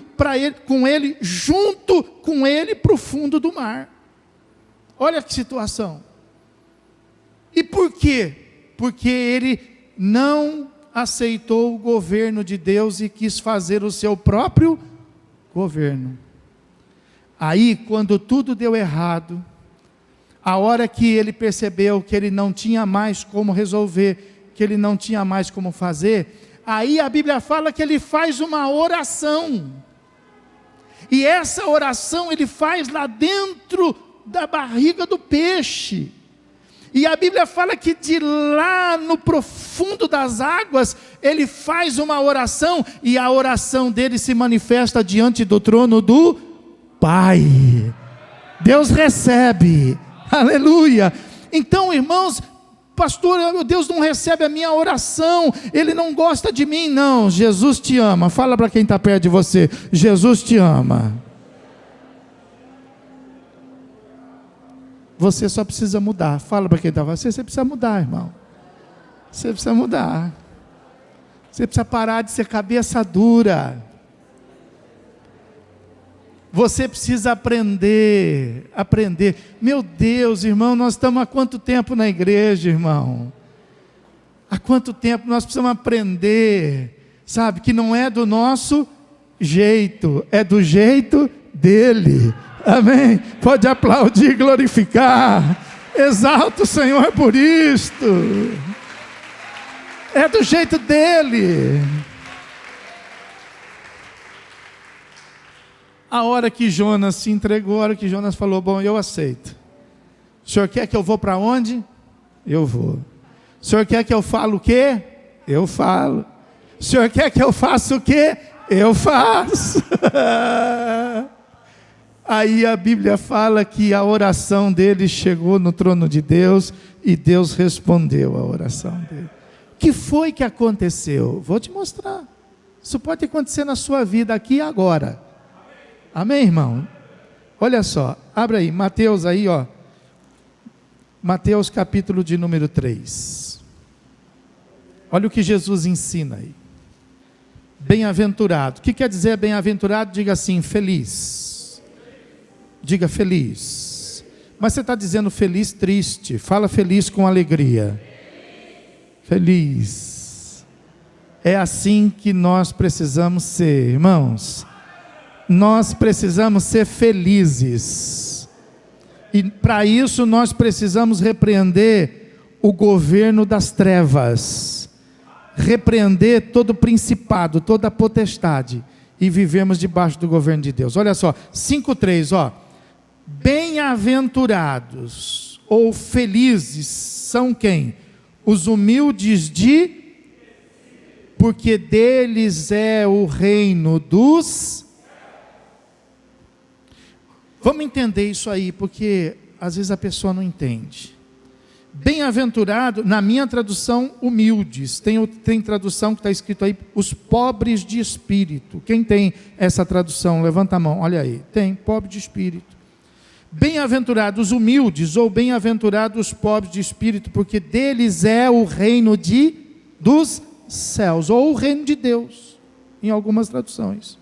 S3: junto com ele para o fundo do mar. Olha que situação. E por quê? Porque ele não aceitou o governo de Deus e quis fazer o seu próprio governo. Aí, quando tudo deu errado, a hora que ele percebeu que ele não tinha mais como resolver, que ele não tinha mais como fazer, aí a Bíblia fala que ele faz uma oração. E essa oração ele faz lá dentro da barriga do peixe. E a Bíblia fala que de lá no profundo das águas, ele faz uma oração, e a oração dele se manifesta diante do trono do Pai. Deus recebe, aleluia. Então, irmãos, pastor, Deus não recebe a minha oração, Ele não gosta de mim. Não, Jesus te ama. Fala para quem está perto de você: Jesus te ama. Você só precisa mudar. Fala para quem está você precisa mudar, irmão. Você precisa mudar. Você precisa parar de ser cabeça dura. Você precisa aprender. Meu Deus, irmão, nós estamos há quanto tempo na igreja, irmão? Há quanto tempo nós precisamos aprender, sabe, que não é do nosso jeito, é do jeito dele. Amém? Pode aplaudir e glorificar. Exalta o Senhor por isto. É do jeito dele. A hora que Jonas se entregou, a hora que Jonas falou: bom, eu aceito. O senhor quer que eu vou para onde? Eu vou. O senhor quer que eu fale o quê? Eu falo. O senhor quer que eu faça o quê? Eu faço. Aí a Bíblia fala que a oração dele chegou no trono de Deus e Deus respondeu a oração dele. O que foi que aconteceu? Vou te mostrar. Isso pode acontecer na sua vida aqui e agora. Amém, irmão? Olha só, abre aí, Mateus aí, ó. Mateus capítulo de número 3. Olha o que Jesus ensina aí. Bem-aventurado. O que quer dizer bem-aventurado? Diga assim: feliz. Diga feliz. Mas você está dizendo feliz triste. Fala feliz com alegria. Feliz. É assim que nós precisamos ser, irmãos. Nós precisamos ser felizes. E para isso nós precisamos repreender o governo das trevas. Repreender todo principado, toda potestade. E vivemos debaixo do governo de Deus. Olha só, 5:3, ó. Bem-aventurados ou felizes são quem? Os humildes porque deles é o reino dos... Vamos entender isso aí, porque às vezes a pessoa não entende. Bem-aventurado, na minha tradução, humildes. Tem tradução que está escrito aí, os pobres de espírito. Quem tem essa tradução? Levanta a mão, olha aí. Tem, pobre de espírito. Bem-aventurados humildes, ou bem-aventurados os pobres de espírito, porque deles é o reino dos céus, ou o reino de Deus, em algumas traduções.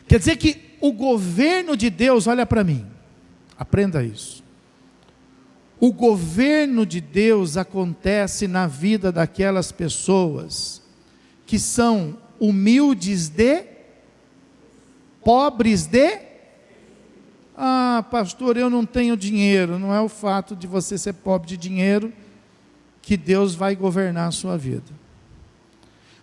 S3: Quer dizer que o governo de Deus, olha para mim, aprenda isso. O governo de Deus acontece na vida daquelas pessoas que são humildes pobres ah, pastor, eu não tenho dinheiro. Não é o fato de você ser pobre de dinheiro que Deus vai governar a sua vida.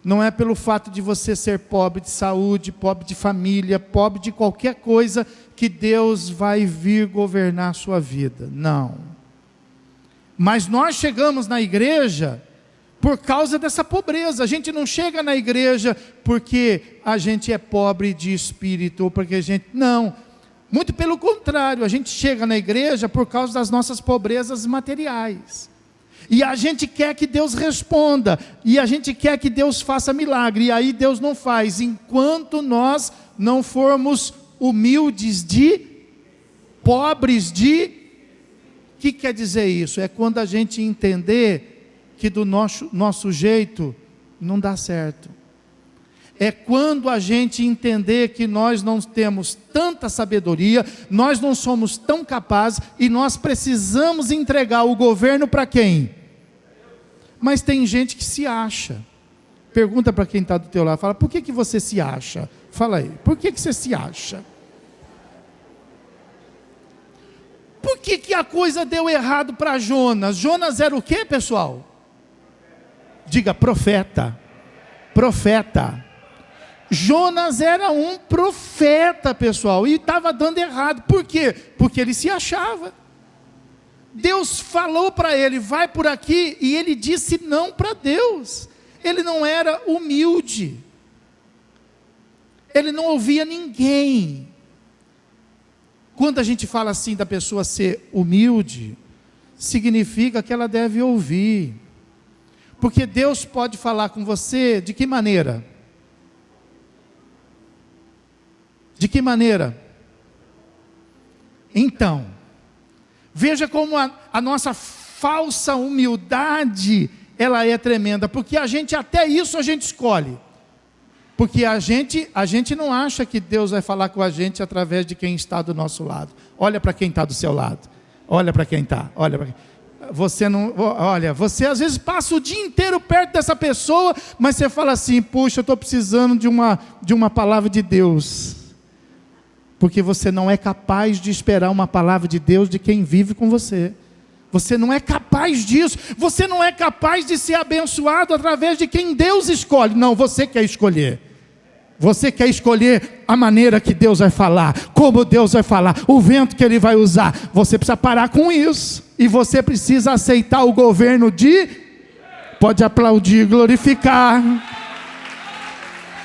S3: Não é pelo fato de você ser pobre de saúde, pobre de família, pobre de qualquer coisa que Deus vai vir governar a sua vida. Não. Mas nós chegamos na igreja por causa dessa pobreza. A gente não chega na igreja porque a gente é pobre de espírito, ou porque a gente... Não. Muito pelo contrário, a gente chega na igreja por causa das nossas pobrezas materiais. E a gente quer que Deus responda, e a gente quer que Deus faça milagre, e aí Deus não faz, enquanto nós não formos humildes pobres de... O que quer dizer isso? É quando a gente entender que do nosso jeito não dá certo. É quando a gente entender que nós não temos tanta sabedoria, nós não somos tão capazes, e nós precisamos entregar o governo para quem? Mas tem gente que se acha. Pergunta para quem está do teu lado, fala, por que você se acha? Fala aí, por que você se acha? Por que a coisa deu errado para Jonas? Jonas era o quê, pessoal? Diga, profeta. Profeta. Jonas era um profeta, pessoal, e estava dando errado. Por quê? Porque ele se achava. Deus falou para ele, vai por aqui, e ele disse não para Deus. Ele não era humilde. Ele não ouvia ninguém. Quando a gente fala assim da pessoa ser humilde, significa que ela deve ouvir. Porque Deus pode falar com você de que maneira? De que maneira? Então, veja como a nossa falsa humildade, ela é tremenda, porque até isso a gente escolhe. Porque a gente não acha que Deus vai falar com a gente através de quem está do nosso lado. Olha para quem está do seu lado. Olha para quem está. Olha para quem. Você às vezes passa o dia inteiro perto dessa pessoa, mas você fala assim, puxa, eu estou precisando de uma palavra de Deus. Porque você não é capaz de esperar uma palavra de Deus de quem vive com você. Você não é capaz disso. Você não é capaz de ser abençoado através de quem Deus escolhe. Não, você quer escolher. Você quer escolher a maneira que Deus vai falar, como Deus vai falar, o vento que Ele vai usar. Você precisa parar com isso. E você precisa aceitar o governo pode aplaudir, glorificar.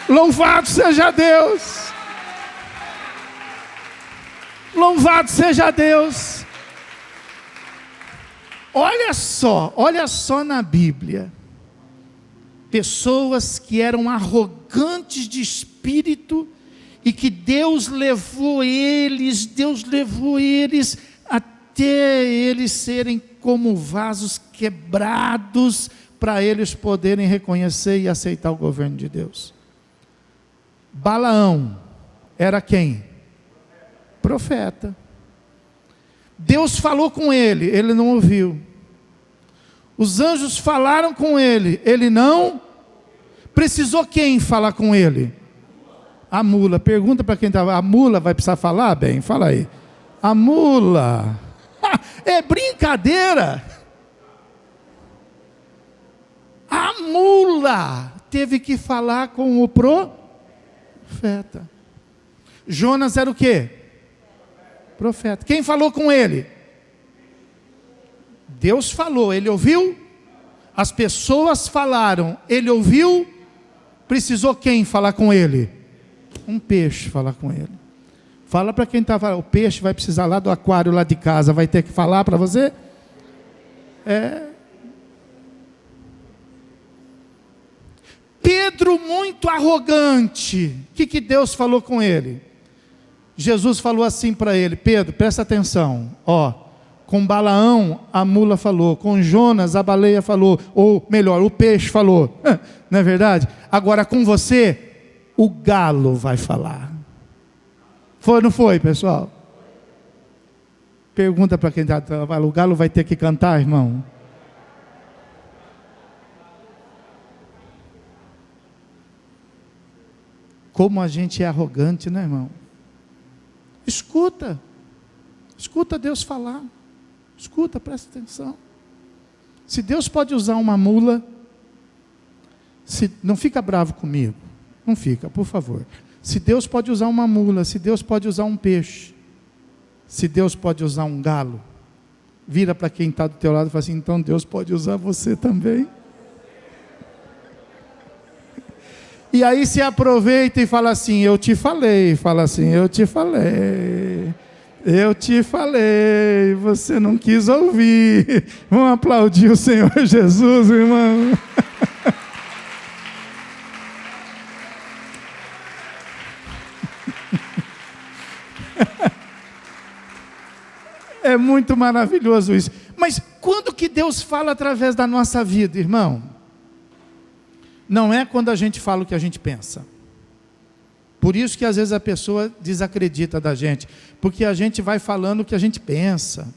S3: Louvado seja Deus. Louvado seja Deus. Olha só na Bíblia. Pessoas que eram arrogantes de espírito e que Deus levou eles até eles serem como vasos quebrados para eles poderem reconhecer e aceitar o governo de Deus. Balaão era quem? Profeta. Deus falou com ele, ele não ouviu. Os anjos falaram com ele, ele não. Precisou quem falar com ele? A mula. Pergunta para quem estava, a mula vai precisar falar? Bem, fala aí. A mula. É brincadeira. A mula teve que falar com o profeta. Jonas era o quê? Profeta. Quem falou com ele? Deus falou, ele ouviu? As pessoas falaram, ele ouviu? Precisou quem falar com ele? Um peixe falar com ele. Fala para quem está falando, o peixe vai precisar lá do aquário lá de casa, vai ter que falar para você? Pedro muito arrogante, o que Deus falou com ele? Jesus falou assim para ele, Pedro, presta atenção, com Balaão a mula falou, com Jonas a baleia falou, ou melhor, o peixe falou, não é verdade? Agora com você, o galo vai falar. Foi ou não foi, pessoal? Pergunta para quem está trabalhando, o galo vai ter que cantar, irmão? Como a gente é arrogante, né, irmão? Escuta Deus falar, escuta, presta atenção. Se Deus pode usar uma mula, não fica bravo comigo, não fica, por favor. Se Deus pode usar uma mula, se Deus pode usar um peixe, se Deus pode usar um galo, vira para quem está do teu lado e fala assim, então Deus pode usar você também. E aí se aproveita e fala assim, eu te falei, você não quis ouvir. Vamos aplaudir o Senhor Jesus, irmão. É muito maravilhoso isso. Mas quando que Deus fala através da nossa vida, irmão? Não é quando a gente fala o que a gente pensa. Por isso que às vezes a pessoa desacredita da gente, porque a gente vai falando o que a gente pensa.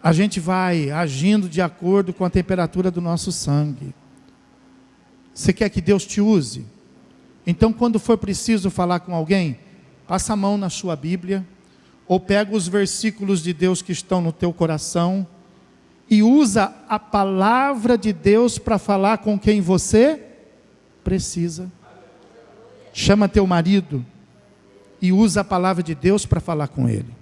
S3: a gente vai agindo de acordo com a temperatura do nosso sangue. Você quer que Deus te use? Então, quando for preciso falar com alguém, passa a mão na sua Bíblia, ou pega os versículos de Deus que estão no teu coração, e usa a palavra de Deus para falar com quem você precisa. Chama teu marido e usa a palavra de Deus para falar com ele.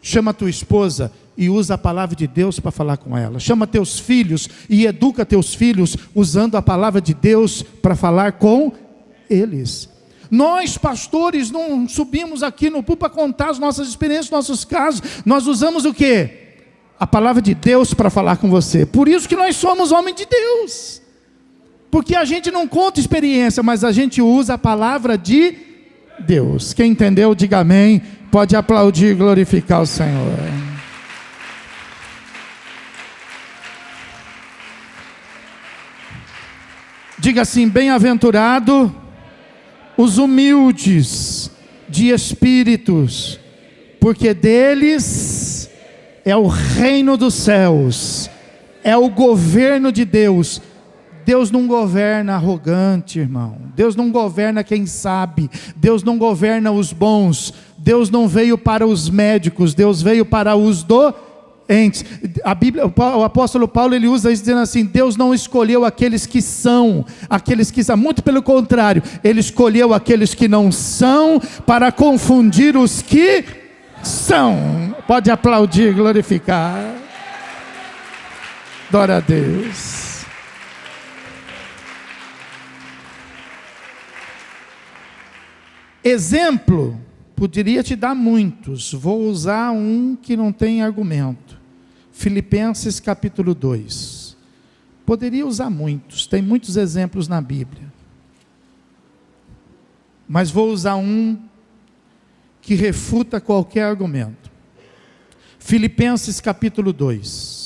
S3: Chama tua esposa e usa a palavra de Deus para falar com ela. Chama teus filhos e educa teus filhos usando a palavra de Deus para falar com eles. Nós, pastores, não subimos aqui no púlpito para contar as nossas experiências, nossos casos. Nós usamos o quê? A palavra de Deus para falar com você. Por isso que nós somos homens de Deus. Porque a gente não conta experiência, mas a gente usa a palavra de Deus. Quem entendeu, diga amém. Pode aplaudir e glorificar o Senhor. Diga assim: bem-aventurado os humildes de espíritos, porque deles é o reino dos céus, é o governo de Deus. Deus não governa arrogante, irmão. Deus não governa quem sabe. Deus não governa os bons. Deus não veio para os médicos. Deus veio para os doentes. A Bíblia, o apóstolo Paulo, ele usa isso dizendo assim: Deus não escolheu aqueles que são, muito pelo contrário, Ele escolheu aqueles que não são para confundir os que são. Pode aplaudir, glorificar. Glória a Deus. Exemplo, poderia te dar muitos, vou usar um que não tem argumento. Filipenses capítulo 2. Poderia usar muitos, tem muitos exemplos na Bíblia. Mas vou usar um que refuta qualquer argumento. Filipenses capítulo 2.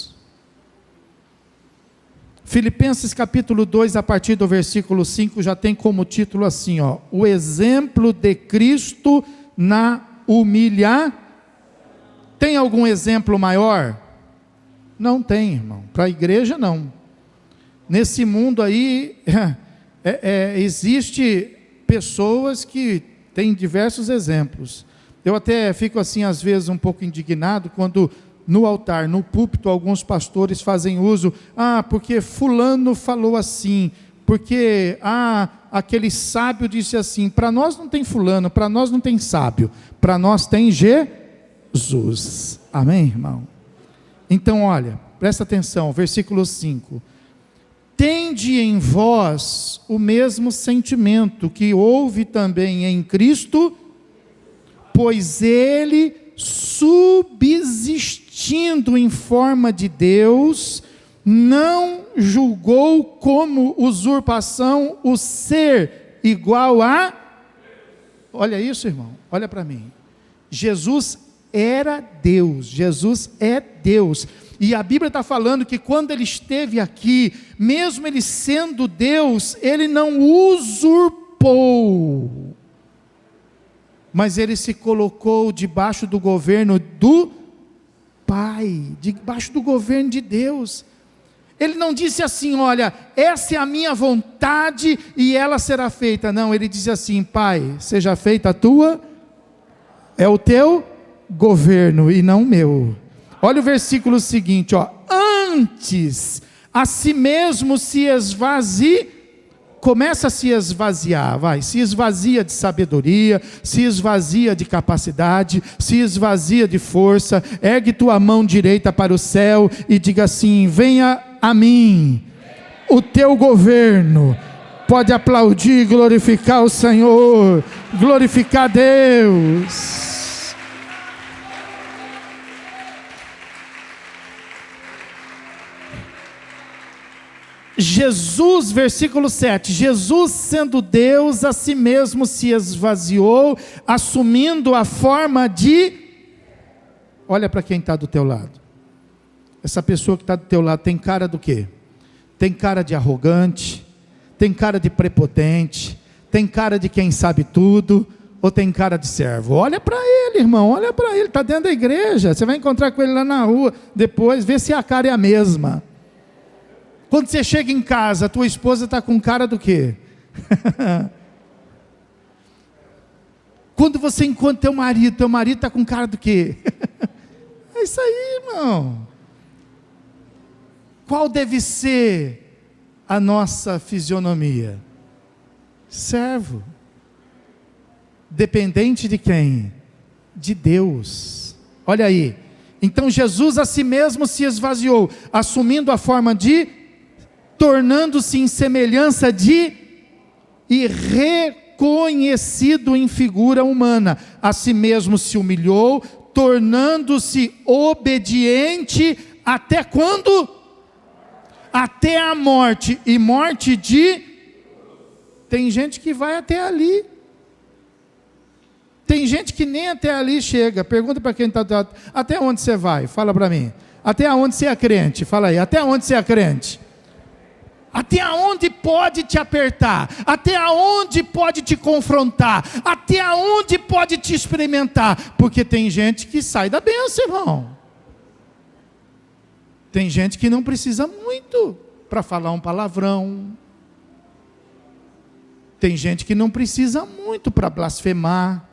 S3: Filipenses capítulo 2, a partir do versículo 5, já tem como título assim, ó: o exemplo de Cristo na humilhação. Tem algum exemplo maior? Não tem, irmão. Para a igreja, não. Nesse mundo aí, existe pessoas que têm diversos exemplos. Eu até fico assim, às vezes, um pouco indignado, quando no altar, no púlpito, alguns pastores fazem uso, porque fulano falou assim, porque, aquele sábio disse assim. Para nós não tem fulano, para nós não tem sábio, para nós tem Jesus. Amém, irmão? Então, olha, presta atenção, versículo 5. Tende em vós o mesmo sentimento que houve também em Cristo, pois Ele, subsistindo em forma de Deus, não julgou como usurpação o ser igual a... Olha isso, irmão, olha para mim. Jesus era Deus, Jesus é Deus. E a Bíblia está falando que quando Ele esteve aqui, mesmo Ele sendo Deus, Ele não usurpou, mas Ele se colocou debaixo do governo do Pai, debaixo do governo de Deus. Ele não disse assim: olha, essa é a minha vontade e ela será feita. Não, Ele disse assim: Pai, seja feita a tua, é o teu governo e não o meu. Olha o versículo seguinte, ó: antes a si mesmo se esvazie. Começa a se esvaziar, se esvazia de sabedoria, se esvazia de capacidade, se esvazia de força. Ergue tua mão direita para o céu e diga assim: venha a mim o teu governo. Pode aplaudir, glorificar o Senhor, glorificar Deus. Jesus, versículo 7, Jesus sendo Deus, a si mesmo se esvaziou, assumindo a forma de... Olha para quem está do teu lado. Essa pessoa que está do teu lado tem cara do quê? Tem cara de arrogante, tem cara de prepotente, tem cara de quem sabe tudo, Ou tem cara de servo? Olha para ele, irmão, olha para ele, está dentro da igreja. Você vai encontrar com ele lá na rua, depois, vê se a cara é a mesma. Quando você chega em casa, a tua esposa está com cara do quê? Quando você encontra teu marido está com cara do quê? É isso aí, irmão. Qual deve ser a nossa fisionomia? Servo. Dependente de quem? De Deus. Olha aí. Então Jesus a si mesmo se esvaziou, assumindo a forma de, tornando-se em semelhança de, e reconhecido em figura humana. A si mesmo se humilhou, tornando-se obediente até quando? Até a morte. E morte de... Tem gente que vai até ali. Tem gente que nem até ali chega. Pergunta para quem está... Até onde você vai? Fala para mim. Até onde você é crente? Fala aí. Até onde você é crente? Até onde pode te apertar? Até onde pode te confrontar? Até onde pode te experimentar? Porque tem gente que sai da bênção, irmão. Tem gente que não precisa muito para falar um palavrão. Tem gente que não precisa muito para blasfemar.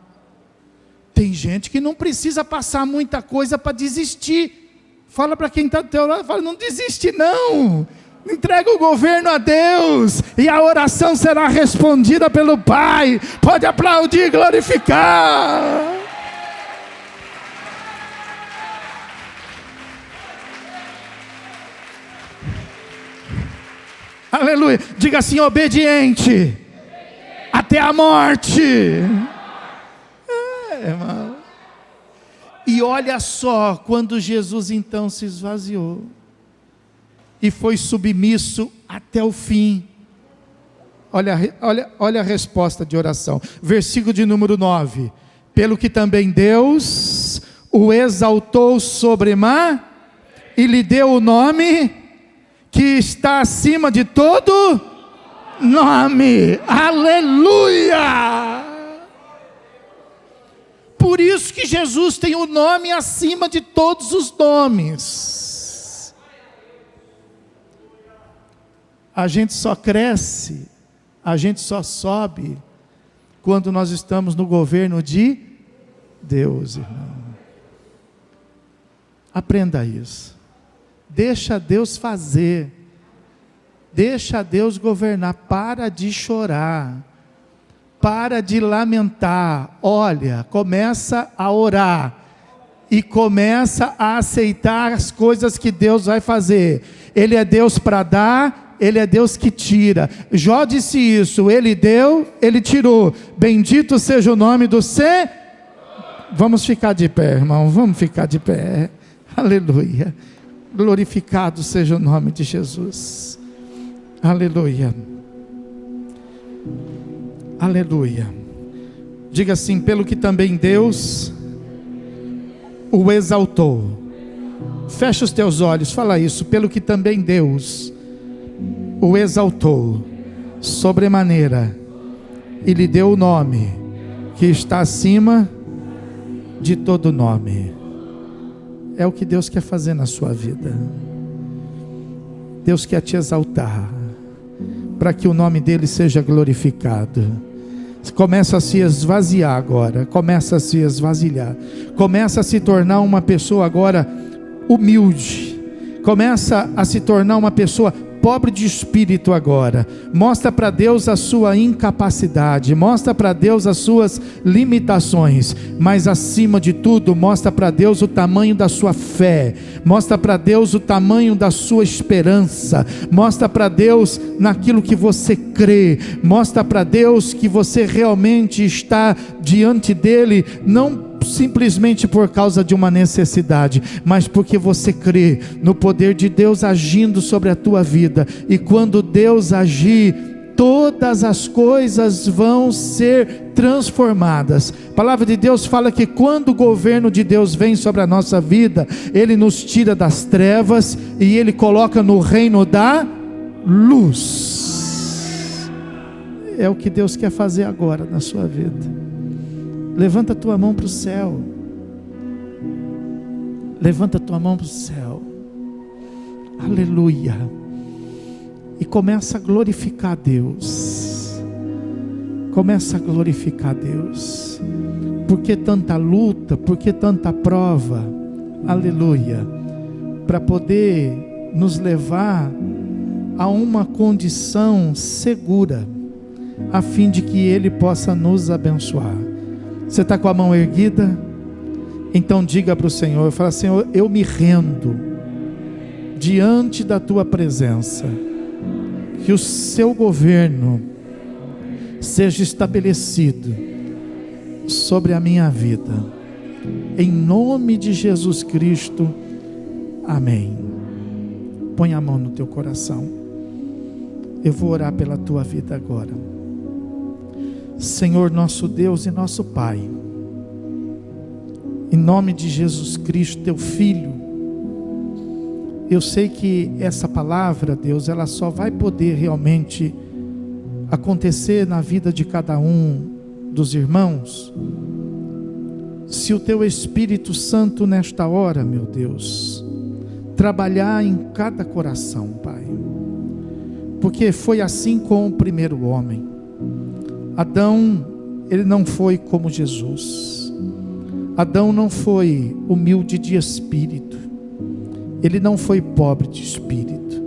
S3: Tem gente que não precisa passar muita coisa para desistir. Fala para quem está do teu lado, fala, não desiste não. Entrega o governo a Deus, e a oração será respondida pelo Pai. Pode aplaudir e glorificar. Aleluia. Diga assim, obediente até a morte. Irmão. E olha só, quando Jesus então se esvaziou e foi submisso até o fim. Olha a resposta de oração. Versículo de número 9. Pelo que também Deus o exaltou sobremaneira e lhe deu o nome que está acima de todo nome. Aleluia! Por isso que Jesus tem o nome acima de todos os nomes. A gente só cresce, a gente só sobe quando nós estamos no governo de Deus, irmão. Aprenda isso. Deixa Deus fazer. Deixa Deus governar. Para de chorar. Para de lamentar. Olha, começa a orar. E começa a aceitar as coisas que Deus vai fazer. Ele é Deus para dar, Ele é Deus que tira. Jó disse isso, Ele deu, Ele tirou. Bendito seja o nome do Senhor. Vamos ficar de pé, irmão, vamos ficar de pé. Aleluia. Glorificado seja o nome de Jesus. Aleluia. Aleluia. Diga assim, pelo que também Deus o exaltou. Fecha os teus olhos, fala isso. Pelo que também Deus o exaltou sobremaneira e lhe deu o nome que está acima de todo nome. É o que Deus quer fazer na sua vida. Deus quer te exaltar para que o nome dele seja glorificado. Começa a se esvaziar agora, começa a se esvaziar, começa a se tornar uma pessoa agora humilde, começa a se tornar uma pessoa pobre de espírito agora. Mostra para Deus a sua incapacidade, mostra para Deus as suas limitações, mas acima de tudo, mostra para Deus o tamanho da sua fé, mostra para Deus o tamanho da sua esperança, mostra para Deus naquilo que você crê, mostra para Deus que você realmente está diante dele, não simplesmente por causa de uma necessidade, mas porque você crê no poder de Deus agindo sobre a tua vida. E quando Deus agir, todas as coisas vão ser transformadas. A palavra de Deus fala que quando o governo de Deus vem sobre a nossa vida, Ele nos tira das trevas e Ele coloca no reino da luz. É o que Deus quer fazer agora na sua vida. Levanta a tua mão para o céu. Levanta a tua mão para o céu. Aleluia. E começa a glorificar a Deus. Começa a glorificar a Deus. Por que tanta luta? Por que tanta prova? Aleluia. Para poder nos levar a uma condição segura, a fim de que Ele possa nos abençoar. Você está com a mão erguida? Então diga para o Senhor, fala: Senhor, eu me rendo diante da Tua presença, que o Seu governo seja estabelecido sobre a minha vida, em nome de Jesus Cristo, amém. Põe a mão no teu coração. Eu vou orar pela tua vida agora. Senhor, nosso Deus e nosso Pai, em nome de Jesus Cristo, teu Filho, eu sei que essa palavra, Deus, ela só vai poder realmente acontecer na vida de cada um dos irmãos, se o teu Espírito Santo nesta hora, meu Deus, trabalhar em cada coração, Pai. Porque foi assim com o primeiro homem. Adão, ele não foi como Jesus. Adão não foi humilde de espírito. Ele não foi pobre de espírito.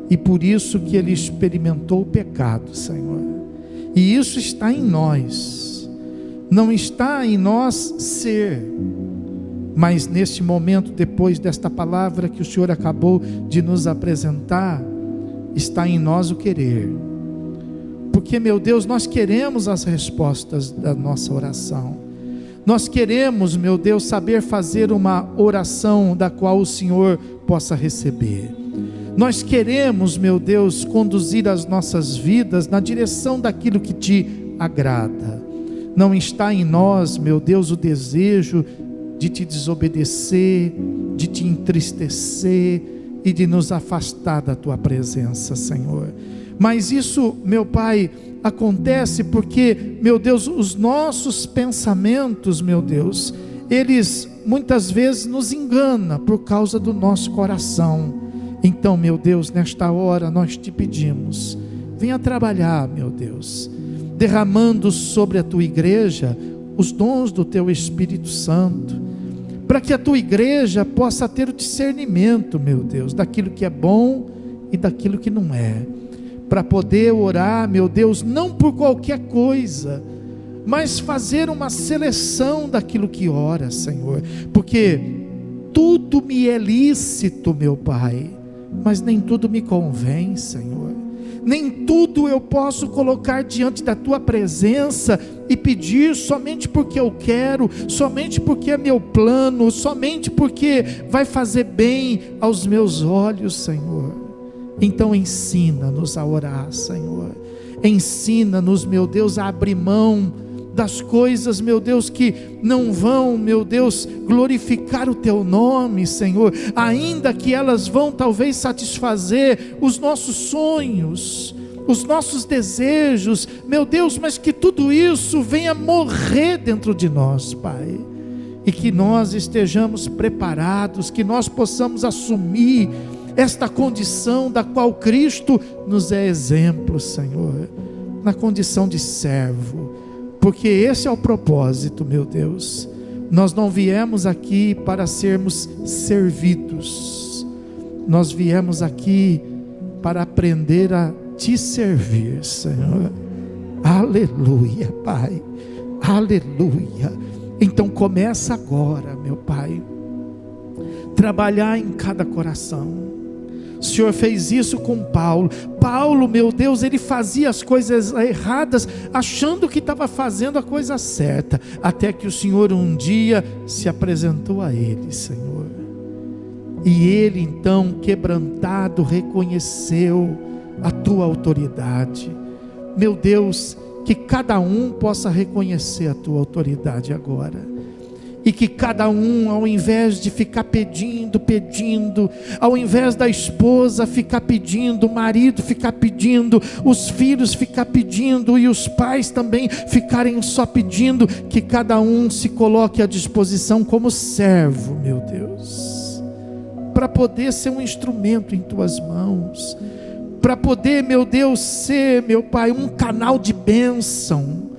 S3: E por isso que ele experimentou o pecado, Senhor. E isso está em nós. Não está em nós ser. Mas neste momento, depois desta palavra que o Senhor acabou de nos apresentar, está em nós o querer. Porque, meu Deus, nós queremos as respostas da nossa oração. Nós queremos, meu Deus, saber fazer uma oração da qual o Senhor possa receber. Nós queremos, meu Deus, conduzir as nossas vidas na direção daquilo que te agrada. Não está em nós, meu Deus, o desejo de te desobedecer, de te entristecer e de nos afastar da tua presença, Senhor. Mas isso, meu Pai, acontece porque, meu Deus, os nossos pensamentos, meu Deus, eles muitas vezes nos enganam por causa do nosso coração. Então, meu Deus, nesta hora nós te pedimos, venha trabalhar, meu Deus, derramando sobre a tua igreja os dons do teu Espírito Santo, para que a tua igreja possa ter o discernimento, meu Deus, daquilo que é bom e daquilo que não é, para poder orar, meu Deus, não por qualquer coisa, mas fazer uma seleção daquilo que ora, Senhor, porque tudo me é lícito, meu Pai, mas nem tudo me convém, Senhor. Nem tudo eu posso colocar diante da tua presença e pedir somente porque eu quero, somente porque é meu plano, somente porque vai fazer bem aos meus olhos, Senhor. Então ensina-nos a orar, Senhor. Ensina-nos, meu Deus, a abrir mão das coisas, meu Deus, que não vão, meu Deus, glorificar o teu nome, Senhor, ainda que elas vão talvez satisfazer os nossos sonhos, os nossos desejos, meu Deus, mas que tudo isso venha morrer dentro de nós, Pai, e que nós estejamos preparados, que nós possamos assumir esta condição da qual Cristo nos é exemplo, Senhor, na condição de servo, porque esse é o propósito, meu Deus. Nós não viemos aqui para sermos servidos, nós viemos aqui para aprender a te servir, Senhor. Aleluia, Pai, aleluia. Então começa agora, meu Pai, trabalhar em cada coração. O Senhor fez isso com Paulo. Paulo, meu Deus, ele fazia as coisas erradas, achando que estava fazendo a coisa certa, até que o Senhor um dia se apresentou a ele, Senhor. E ele então, quebrantado, reconheceu a tua autoridade. Meu Deus, que cada um possa reconhecer a tua autoridade agora. E que cada um, ao invés de ficar pedindo, ao invés da esposa ficar pedindo, o marido ficar pedindo, os filhos ficar pedindo e os pais também ficarem só pedindo, que cada um se coloque à disposição como servo, meu Deus, para poder ser um instrumento em tuas mãos, para poder, meu Deus, ser, meu Pai, um canal de bênção,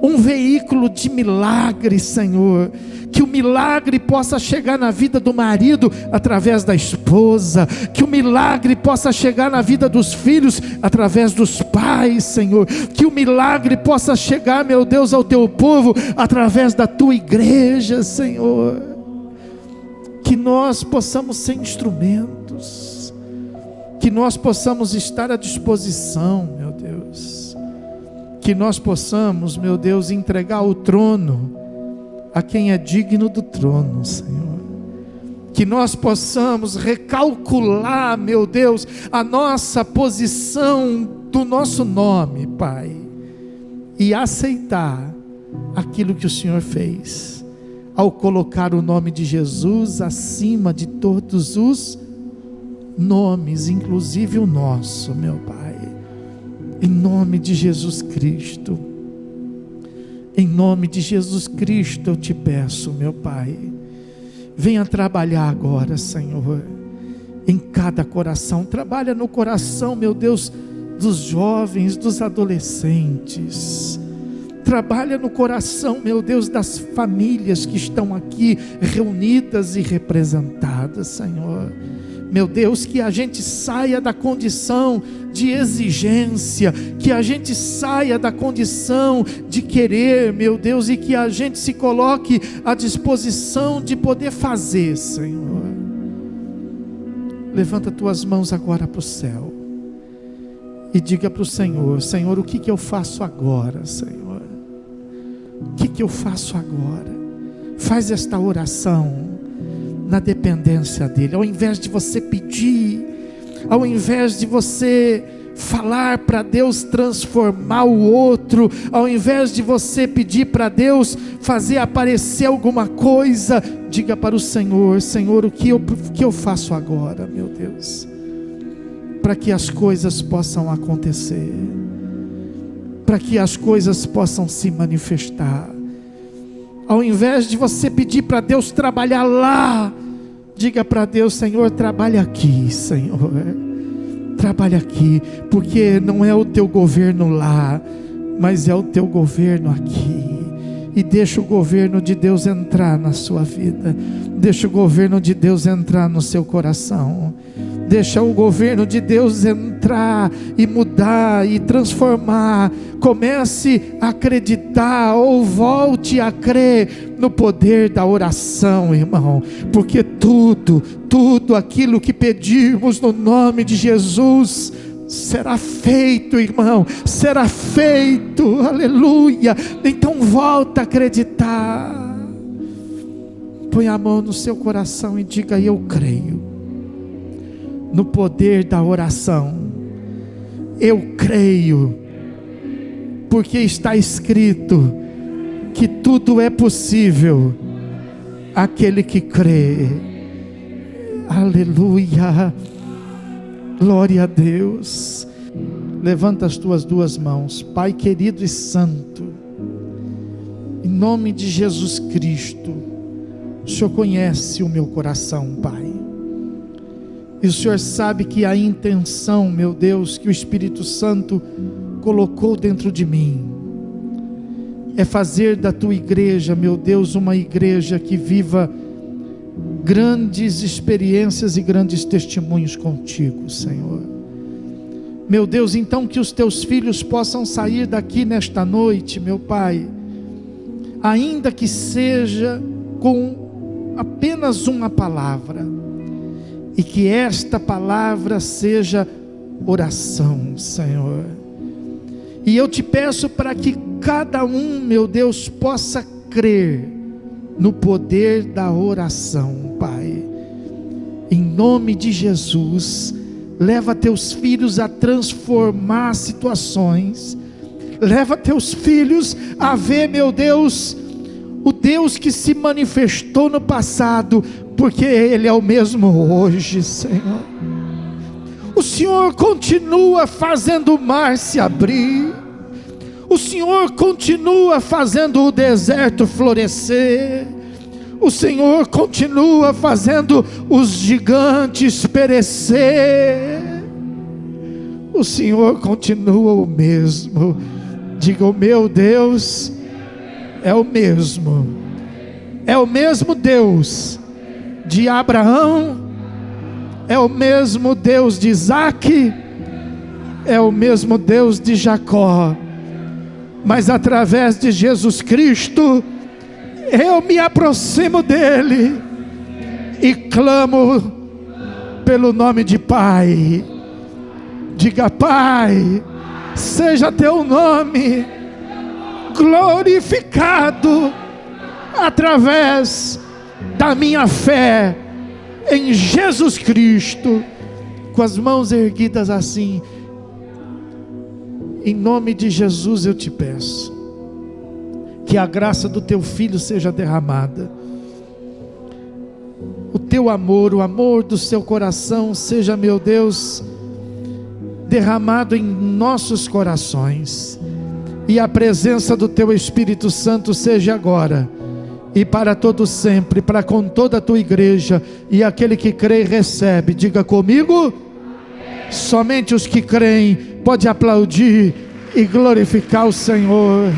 S3: um veículo de milagre, Senhor. Que o milagre possa chegar na vida do marido através da esposa, que o milagre possa chegar na vida dos filhos através dos pais, Senhor, que o milagre possa chegar, meu Deus, ao teu povo através da tua igreja, Senhor. Que nós possamos ser instrumentos, que nós possamos estar à disposição, meu Deus, que nós possamos, meu Deus, entregar o trono a quem é digno do trono, Senhor. Que nós possamos recalcular, meu Deus, a nossa posição do nosso nome, Pai, e aceitar aquilo que o Senhor fez, ao colocar o nome de Jesus acima de todos os nomes, inclusive o nosso, meu Pai. Em nome de Jesus Cristo. Em nome de Jesus Cristo eu te peço, meu Pai, venha trabalhar agora, Senhor, em cada coração. Trabalha no coração, meu Deus, dos jovens, dos adolescentes. Trabalha no coração, meu Deus, das famílias que estão aqui reunidas e representadas, Senhor. Meu Deus, que a gente saia da condição de exigência, que a gente saia da condição de querer, meu Deus, e que a gente se coloque à disposição de poder fazer, Senhor. Levanta tuas mãos agora para o céu e diga para o Senhor: Senhor, o que eu faço agora, Senhor? O que eu faço agora? Faz esta oração na dependência dEle. Ao invés de você pedir, ao invés de você falar para Deus transformar o outro, ao invés de você pedir para Deus fazer aparecer alguma coisa, diga para o Senhor: Senhor, o que eu faço agora, meu Deus, para que as coisas possam acontecer, para que as coisas possam se manifestar. Ao invés de você pedir para Deus trabalhar lá, diga para Deus: Senhor, trabalha aqui, Senhor, trabalha aqui, porque não é o teu governo lá, mas é o teu governo aqui. E deixa o governo de Deus entrar na sua vida, deixa o governo de Deus entrar no seu coração, deixa o governo de Deus entrar e mudar e transformar. Comece a acreditar, ou volte a crer no poder da oração, irmão, porque tudo aquilo que pedirmos no nome de Jesus será feito, irmão, será feito, aleluia. Então volta a acreditar, põe a mão no seu coração e diga: eu creio no poder da oração, eu creio, porque está escrito que tudo é possível àquele que crê. Aleluia, glória a Deus. Levanta as tuas duas mãos. Pai querido e santo, em nome de Jesus Cristo, o Senhor conhece o meu coração, Pai, e o Senhor sabe que a intenção, meu Deus, que o Espírito Santo colocou dentro de mim, é fazer da tua igreja, meu Deus, uma igreja que viva grandes experiências e grandes testemunhos contigo, Senhor. Meu Deus, então que os teus filhos possam sair daqui nesta noite, meu Pai, ainda que seja com apenas uma palavra, e que esta palavra seja oração, Senhor. E eu te peço para que cada um, meu Deus, possa crer no poder da oração, Pai. Em nome de Jesus, leva teus filhos a transformar situações, leva teus filhos a ver, meu Deus, o Deus que se manifestou no passado, porque Ele é o mesmo hoje, Senhor. O Senhor continua fazendo o mar se abrir, o Senhor continua fazendo o deserto florescer, o Senhor continua fazendo os gigantes perecer, o Senhor continua o mesmo. Diga: o meu Deus é o mesmo Deus de Abraão, é o mesmo Deus de Isaque, é o mesmo Deus de Jacó, mas através de Jesus Cristo, eu me aproximo dele e clamo pelo nome de Pai. Diga: Pai, seja teu nome glorificado através da minha fé em Jesus Cristo. Com as mãos erguidas assim, em nome de Jesus eu te peço que a graça do teu Filho seja derramada, o teu amor, o amor do seu coração seja, meu Deus, derramado em nossos corações, e a presença do teu Espírito Santo seja agora e para todo sempre, para com toda a tua igreja, e aquele que crê e recebe, diga comigo: somente os que creem pode aplaudir e glorificar o Senhor.